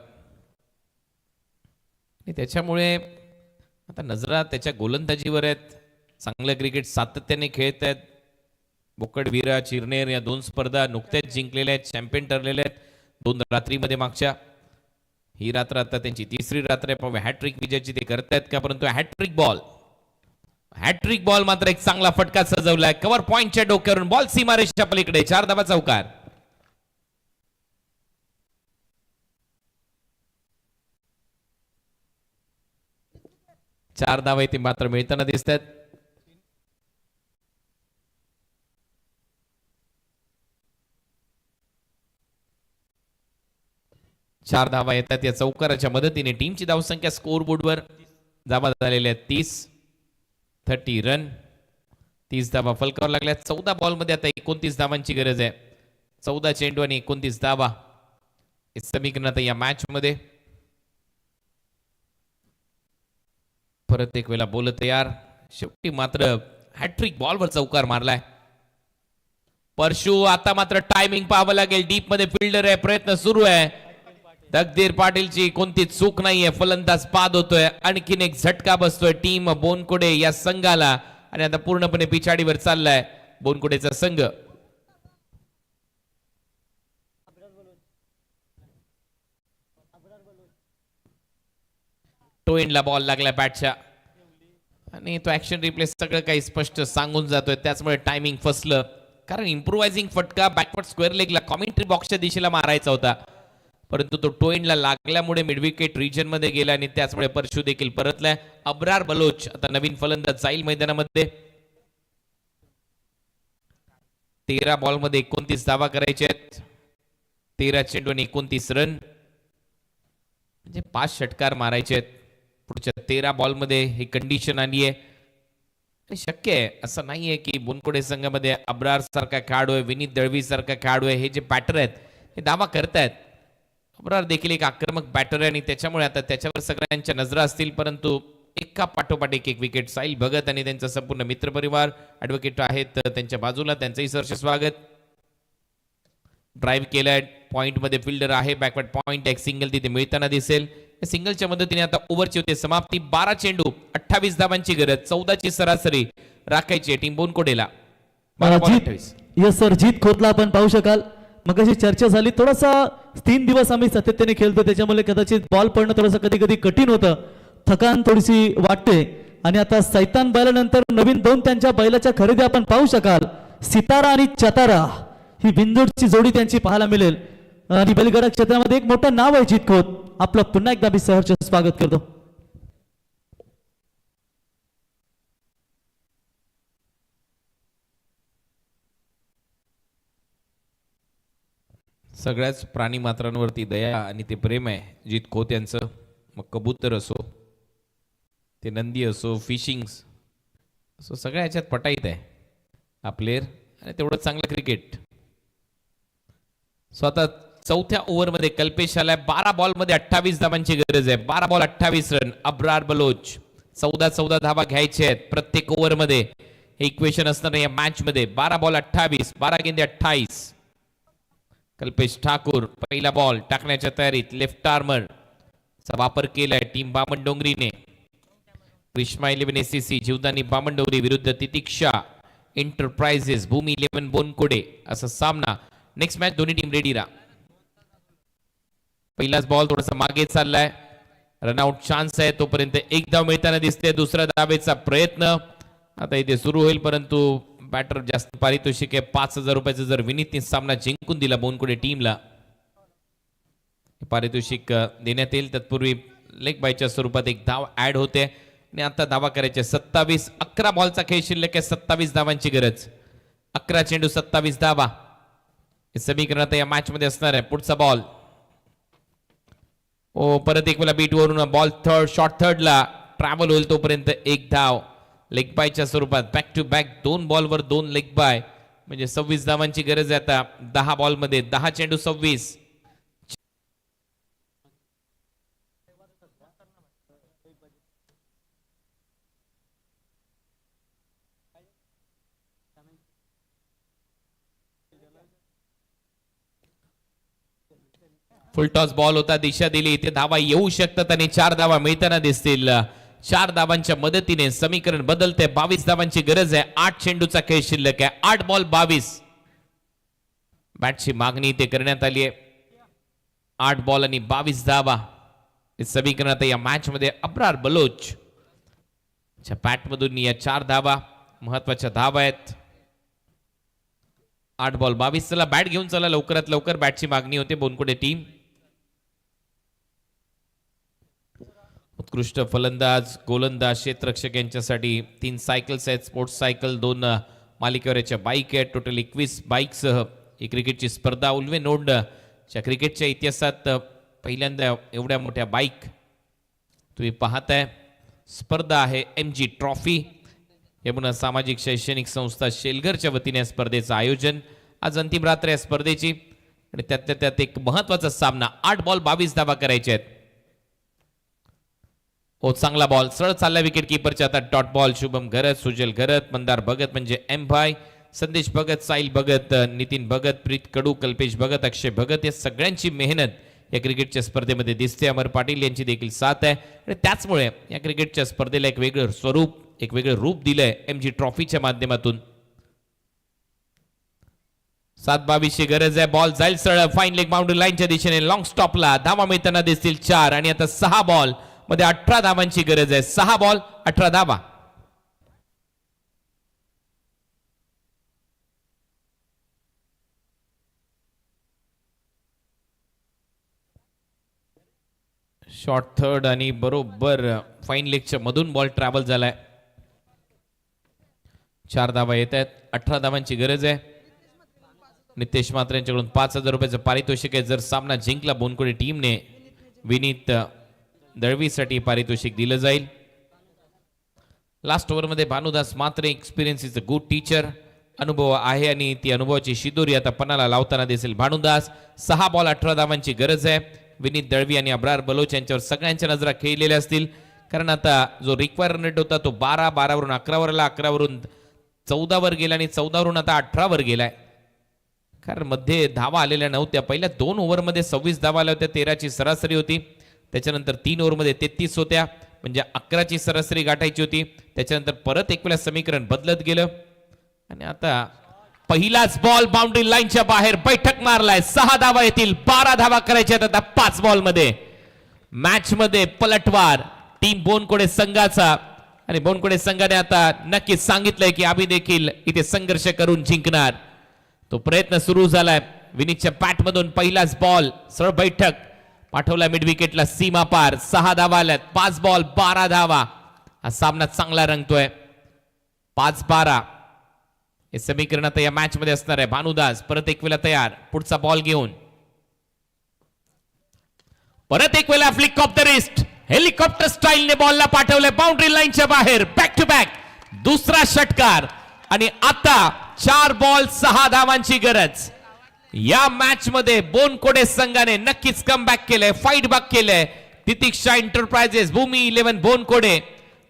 आणि त्याच्यामुळे आता नजरा त्याच्या गोलंदाजीवर आहेत. चांगलं क्रिकेट सातत्याने खेळत आहेत. बोकडवीरा, चिरनेर या 2 स्पर्धा नुकत्याच जिंकलेल्या आहेत, चॅम्पियन ठरलेल्या आहेत 2 रात्रीमध्ये मागच्या. ही रात्र आता त्यांची 3री रात्र आहे. पाहूया हॅट्रिक विजयाची ते करतायत का, परंतु हॅट्रिक बॉल मात्र एक चांगला फटका सजवलाय. कव्हर पॉइंटच्या डोक्यावरून बॉल सीमारेषेच्या पलीकडे 4 धावा चौकार. चार धावा इथे मात्र मिळताना दिसतात. चार धावा येतात या चौकाराच्या मदतीने. टीमची धावसंख्या स्कोअर बोर्डवर धावा झालेल्या आहेत 30 रन. 30 धावा फलकावर लागल्या. 14 बॉलमध्ये आता 29 धावांची गरज आहे. 14 चेंडू आणि 29 धावा हे समीकरण आता या मॅच मध्ये. परत एक वेळा बोल तयार. शेवटी मात्र हॅट्रिक बॉलवर चौकार मारलाय परशु. आता मात्र टायमिंग पाहावं लागेल. डीप मध्ये फिल्डर आहे, प्रयत्न सुरू आहे. तकदीर पाटीलची कोणती चूक नाहीये. फलंदाज बाद होतोय. आणखीन एक झटका बसतोय टीम बोनकोडे या संघाला आणि आता पूर्णपणे पिछाडीवर चाललाय बोनकोडेचा संघ. टोएंडला बॉल लागला बॅटच्या आणि तो ऍक्शन रिप्लेस सगळं काही स्पष्ट सांगून जातोय. त्याचमुळे टायमिंग फसलं कारण इम्प्रोवायझिंग फटका बॅकवर्ड स्क्वेअर लेगला कॉमेंट्री बॉक्सच्या दिशेला मारायचा होता परंतु तो टोएंडला लागल्यामुळे मिडविकेट रिजन मध्ये गेला आणि त्याचमुळे परशु देखील परतलाय. अब्रार बलोच आता नवीन फलंदाज जाईल मैदानामध्ये. 13 बॉलमध्ये 29 धावा करायचे आहेत. 13 चेंडू आणि 29 रन म्हणजे 5 षटकार मारायचे आहेत. पुढच्या 13 बॉलमध्ये ही कंडिशन आली आहे. शक्य आहे असं नाहीये की बोनकोडे संघामध्ये अब्रार सारखा खेळाडू आहे, विनीत दळवी सारखा खेळाडू आहे, हे जे बॅटर आहेत हे दावा करतायत. अब्रार देखील एक आक्रमक बॅटर आहे आणि त्याच्यामुळे आता त्याच्यावर सगळ्यांच्या नजरा असतील. परंतु एका पाठोपाठ एक विकेट. साहिल भगत आणि त्यांचा संपूर्ण मित्रपरिवार ऍडव्होकेट आहेत त्यांच्या बाजूला, त्यांचंही सहर्ष स्वागत. ड्राईव्ह केलाय, पॉइंटमध्ये फिल्डर आहे, बॅकवर्ड पॉइंट एक सिंगल तिथे मिळताना दिसेल. या सिंगलच्या मदतीने आता ओव्हरची होते समाप्ती. 12 चेंडू 28 धावांची गरज, 14ची सरासरी राखायची आहे टीम बोनकोडेला. 12 बॉल 28. यस सर, जीत खोतला आपण पाहू शकाल. मग अशी चर्चा झाली, थोडासा 3 दिवस आम्ही सातत्याने खेळतो त्याच्यामुळे कदाचित बॉल पडणं थोडंसं कधी कधी कठीण होतं, थकान थोडीशी वाटते. आणि आता सैतान बैलानंतर नवीन 2 त्यांच्या बैलाच्या खरेदी आपण पाहू शकाल. सितारा आणि चतारा ही बिंदूची जोडी त्यांची पाहायला मिळेल. आणि बैलगाडा क्षेत्रामध्ये एक मोठं नाव आहे जीत खोत. आपलं पुन्हा एकदा मी सहर्ष स्वागत करतो. सगळ्याच प्राणी मात्रांवरती दया आणि ते प्रेम आहे जीत खोत यांचं. मग कबूतर असो, ते नंदी असो, फिशिंग्स असो, सगळ्या ह्याच्यात पटाईत आहे हा प्लेअर. आणि तेवढं चांगलं क्रिकेट. स्वतः चौथ्या ओव्हरमध्ये कल्पेश आलाय. 12 बॉलमध्ये 28 धावांची गरज आहे. 12 बॉल 28 रन. अब्रार बलोच 14 धावा घ्यायचे आहेत प्रत्येक ओव्हरमध्ये. हे इक्वेशन असणार या मॅच मध्ये. 12 बॉल 28, 12 गेंदे 28. कल्पेश ठाकूर पहिला बॉल टाकण्याच्या तयारीत. लेफ्ट आर्मर चा वापर केलाय टीम बामणडोंगरीने. क्रिश्मा 11 SCC जीवदानी बामणडोंगरी विरुद्ध तितिक्षा एंटरप्राइजेस भूमी 11 बोनकोडे असा सामना. नेक्स्ट मॅच दोन्ही टीम रेडी राहा. पहिलाच बॉल थोडासा मागे चाललाय. रनआउट चान्स आहे तोपर्यंत एक धाव मिळताना दिसते. दुसरा धावेचा प्रयत्न आता इथे सुरू होईल, परंतु बॅटर जास्त पारितोषिक आहे 5,000 रुपयाचं. जर विनीतने सामना जिंकून दिला बोनकोडे टीमला पारितोषिक देण्यात येईल. तत्पूर्वी लेग बायच्या स्वरूपात एक धाव ऍड होते आणि आता धावा करायचे 27. 11 बॉलचा खेळ शिल्लक आहे. 27 धावांची गरज. 11 चेंडू 27 धावा हे समीकरण आता या मॅच मध्ये असणार आहे. पुढचा बॉल परत एक वेळा बीट वरून बॉल थर्ड शॉर्ट थर्डला ट्रॅव्हल होईल तोपर्यंत एक धाव लेग बायच्या स्वरूपात. बॅक टू बॅक 2 बॉलवर 2 लेग बाय म्हणजे 26 धावांची गरज आहे आता 10 बॉलमध्ये. 10 चेंडू 26. फुल टॉस बॉल होता, दिशा दिली. इथे धावा येऊ शकतात आणि 4 धावा मिळताना दिसतील. 4 धावांच्या मदतीने समीकरण बदलते. 22 धावांची गरज आहे. 8 चेंडूचा खेळ शिल्लक आहे. 8 बॉल 22. बॅटची मागणी इथे करण्यात आली आहे. 8 बॉल आणि 22 धावा हे समीकरण आता या मॅच मध्ये. अब्रार बलोच बॅट मधून या 4 धावा महत्वाच्या धावा आहेत. 8 बॉल 22. चला बॅट घेऊन चला लवकरात लवकर. बॅटची मागणी होते बोनकोडे टीम. उत्कृष्ट फलंदाज, गोलंदाज, क्षेत्ररक्षक यांच्यासाठी 3 सायकल्स आहेत. स्पोर्ट्स सायकल, 2 मालिकेवरच्या बाईक आहेत. टोटल 21 बाईकसह ही क्रिकेटची स्पर्धा. उल्वे नोडच्या क्रिकेटच्या इतिहासात पहिल्यांदा एवढ्या मोठ्या बाईक तुम्ही पाहताय. स्पर्धा आहे MG ट्रॉफी. हे पुन्हा सामाजिक शैक्षणिक संस्था शेलघरच्या वतीने या स्पर्धेचं आयोजन. आज अंतिम रात्र या स्पर्धेची आणि त्यातल्या त्यात एक महत्वाचा सामना. 8 बॉल 22 धावा करायचे आहेत. चांगला बॉल सरळ चालला विकेट कीपरच्या आता. Dot ball. शुभम घरत, सुजल घरत, मंदार भगत म्हणजे M भाई, संदेश भगत, साहिल भगत, नितीन भगत, प्रीत कडू, कल्पेश भगत, अक्षय भगत या सगळ्यांची मेहनत या क्रिकेटच्या स्पर्धेमध्ये दिसते. अमर पाटील यांची देखील साथ आहे आणि त्याचमुळे या क्रिकेटच्या स्पर्धेला एक वेगळं स्वरूप, एक वेगळं रूप दिलंय MG ट्रॉफीच्या माध्यमातून. 7:22 गरज आहे. बॉल जाईल सरळ फाईन लेग बाउंड्री लाईनच्या दिशेने. लॉंग स्टॉपला धावा मिळताना दिसतील 4 आणि आता 6 बॉल मध्ये 18 धावांची गरज आहे. 6 बॉल 18 धावा. शॉर्ट थर्ड आणि बरोबर फाईन लेगच्या मधून बॉल ट्रॅव्हल झालाय. 4 धावा येत आहेत. 18 धावांची गरज आहे. नितेश मात्र यांच्याकडून 5,000 रुपयाचं पारितोषिक आहे. जर सामना जिंकला बोनकोडे टीमने विनीत दळवीसाठी पारितोषिक दिलं जाईल. लास्ट ओव्हरमध्ये भानुदास मात्र experience is a good teacher. अनुभव आहे आणि ती अनुभवाची शिदोरी आता पणाला लावताना दिसेल भानुदास. 6 बॉल 18 धावांची गरज आहे. विनीत दळवी आणि अब्रार बलोच यांच्यावर सगळ्यांच्या नजरा खेळलेल्या असतील, कारण आता जो रिक्वायर रेट होता तो 12 वरून 11 वर आला, 11 वरून 14 वर गेला आणि 14 वरून आता 18 वर गेलाय. कारण मध्ये धावा आलेल्या नव्हत्या. पहिल्या 2 ओव्हरमध्ये 26 धावा आल्या होत्या, 13ची सरासरी होती. त्याच्यानंतर 3 ओव्हरमध्ये 33 होत्या, म्हणजे 11ची सरासरी गाठायची होती. त्याच्यानंतर परत एक वेळा समीकरण बदलत गेलं आणि आता पहिलाच बॉल बाउंड्री लाईनच्या बाहेर बैठक मारलाय. 6 धावा येतील, 12 धावा करायच्या आता 5 बॉल मध्ये. मॅच मध्ये पलटवार टीम बोनकोडे संघाचा, आणि बोनकोडे संघाने आता नक्कीच सांगितलंय की आम्ही देखील इथे संघर्ष करून जिंकणार. तो प्रयत्न सुरू झालाय. विनीतच्या बॅट मधून पहिलाच बॉल सरळ बैठक पाठवला मिड विकेटला, सीमा पार. 6 धावा आल्यात, 5 बॉल 12 धावा. हा सामना चांगला रंगतोय. 5-12 हे समीकरण आता या मॅच मध्ये असणार आहे. भानुदास परत एक वेळा तयार, पुढचा बॉल घेऊन परत एक वेळा flick off the wrist, helicopter स्टाईलने बॉलला पाठवलंय बाउंड्री लाईनच्या बाहेर. बॅक टू बॅक दुसरा षटकार, आणि आता 4 बॉल 6 धावांची गरज. या मॅच मध्ये बोनकोडे संघाने नक्कीच कमबॅक केलंय, फाईट बॅक केलंय. तितिक्षा एंटरप्राइजेस, भूमी 11 बोनकोडे.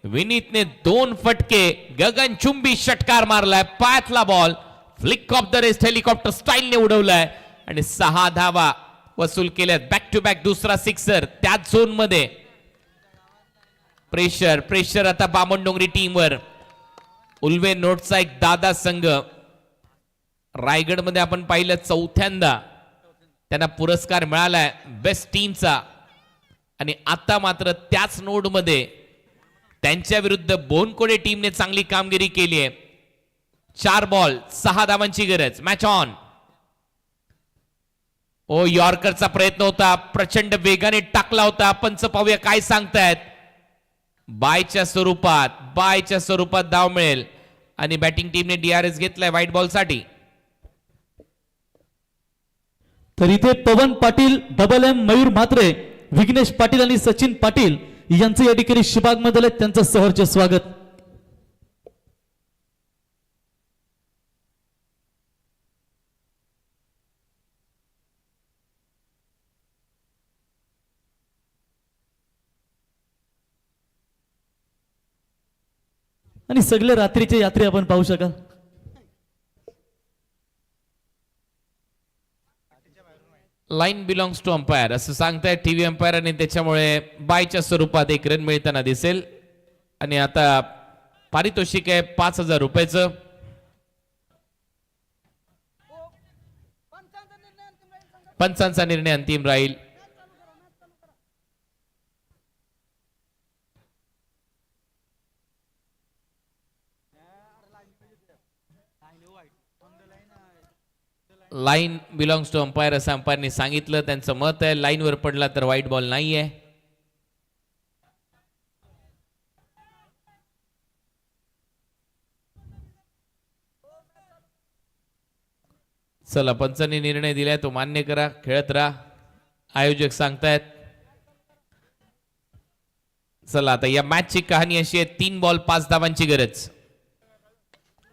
विनीतने 2 फटके गगनचुंबी षटकार मारलाय. पायातला ball flick off the wrist helicopter स्टाईलने उडवलाय आणि 6 धावा वसूल केल्यात. बॅक टू बॅक दुसरा सिक्सर त्याच झोन मध्ये. प्रेशर आता बामणडोंगरी टीमवर. उल्वे नोटचा एक दादा संघ रायगड मध्ये आपण पाहिलं, 4थ्यांदा त्यांना पुरस्कार मिळालाय बेस्ट टीमचा, आणि आता मात्र त्याच नोड मध्ये त्यांच्या विरुद्ध बोनकोडे टीमने चांगली कामगिरी केली आहे. 4 बॉल 6 धावांची गरज. Match on. ओ यॉर्करचा प्रयत्न होता, प्रचंड वेगाने टाकला होता. पंच पाहूया काय सांगतायत. बायच्या स्वरूपात धाव मिळेल, आणि बॅटिंग टीमने DRS घेतलाय व्हाईट बॉल साठी. तर इथे पवन पाटील, डबल एम मयूर म्हात्रे, विघ्नेश पाटील आणि सचिन पाटील यांचं या ठिकाणी शिबाग मध्ये त्यांचं सहर्ष स्वागत. आणि सगळे रात्रीचे यात्री आपण पाहू शकाल. लाईन बिलॉंग्स टू अंपायर असं सांगतायत टीव्ही अंपायर, आणि त्याच्यामुळे बायच्या स्वरूपात एक रन मिळताना दिसेल. आणि आता पारितोषिक आहे 5,000 रुपयाचं. पंचांचा निर्णय अंतिम राहील. लाईन बिलॉंग्स टू अंपायर असं अंपायरने सांगितलं. त्यांचं मत आहे लाईनवर पडला तर व्हाईट बॉल नाहीये. चला, पंचांनी निर्णय दिलाय तो मान्य करा, खेळत राहा. आयोजक सांगतायत. चला, आता या मॅचची कहाणी अशी आहे, 3 बॉल 5 धावांची गरज.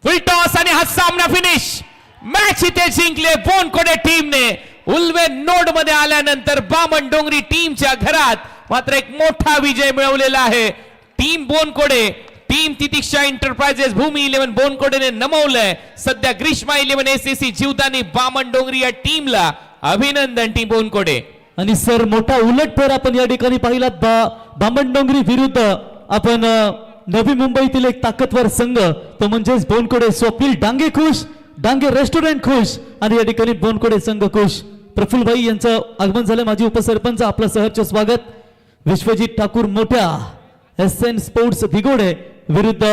फुल टॉस आणि हा सामना फिनिश. मॅच इथे जिंकले बोनकोडे टीमने. उल्वे नोड मध्ये आल्यानंतर बामणडोंगरी टीमच्या घरात मात्र एक मोठा विजय मिळवलेला आहे. टीम बोनकोडे, टीम तितिक्षा एंटरप्राइजेस, भूमी 11 बोनकोडेने नमवलंय. सध्या ग्रीष्मा 11 ACC जीवदानी बामणडोंगरी या टीमला अभिनंदन टीम बोनकोडे. आणि सर मोठा उलटफेर आपण या ठिकाणी पाहिला. बामणडोंगरी विरुद्ध आपण नवी मुंबईतील एक ताकदवर संघ तो म्हणजेच बोनकोडे. स्वप्नील डांगे खुश, डांगे रेस्टॉरंट खुश, आणि या ठिकाणी बोनकोडे संघ खुश. प्रफुल्लभाई यांचं आगमन झालं. माजी उपसरपंच आपलं सहर्ष स्वागत. विश्वजित ठाकूर मोठ्या, SN स्पोर्ट्स भिगोडे विरुद्ध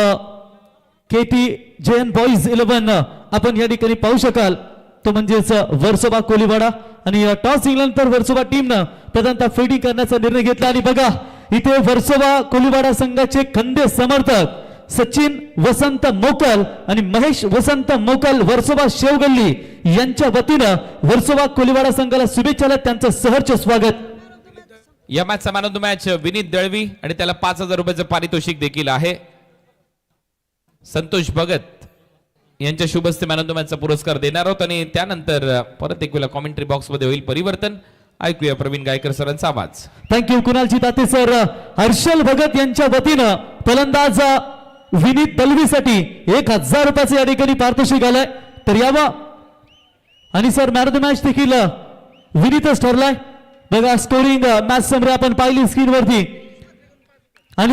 KT JN बॉईज 11 आपण या ठिकाणी पाहू शकाल. तो म्हणजेच वर्सोबा कोलीवाडा. आणि टॉस जिंकल्यानंतर वर्सोबा टीमनं प्रधानतः फिल्डिंग करण्याचा निर्णय घेतला. आणि बघा इथे वर्सोबा कोलीवाडा संघाचे खंदे समर्थक सचिन वसंत मोकल आणि महेश वसंत मोकल वर्सोबा शेवगल्ली यांच्या वतीनं वर्सोबा कोलीवाडा संघाला शुभेच्छा. त्यांचं सहर्ष स्वागत. या मॅचचा man of the match Vineet Dalvi, आणि त्याला 5,000 रुपयाचं पारितोषिक देखील आहे. संतोष भगत यांच्या शुभ हस्ते मॅन ऑफ द मॅचचा पुरस्कार देणार आहोत. आणि त्यानंतर परत एक वेळा कॉमेंट्री बॉक्स मध्ये होईल परिवर्तन. ऐकूया प्रवीण गायकर सरांचा आवाज. थँक्यू कुणालजी ताते सर. हर्षल भगत यांच्या वतीनं फलंदाज विनीत दलवीसाठी 1,000 रुपयाचे या ठिकाणी पारितोषिक आलंय. तर यावं आणि sir man of the match देखील विनीतच ठरलाय. बघा स्कोरिंग मॅच समरी आपण पाहिली स्क्रीनवरती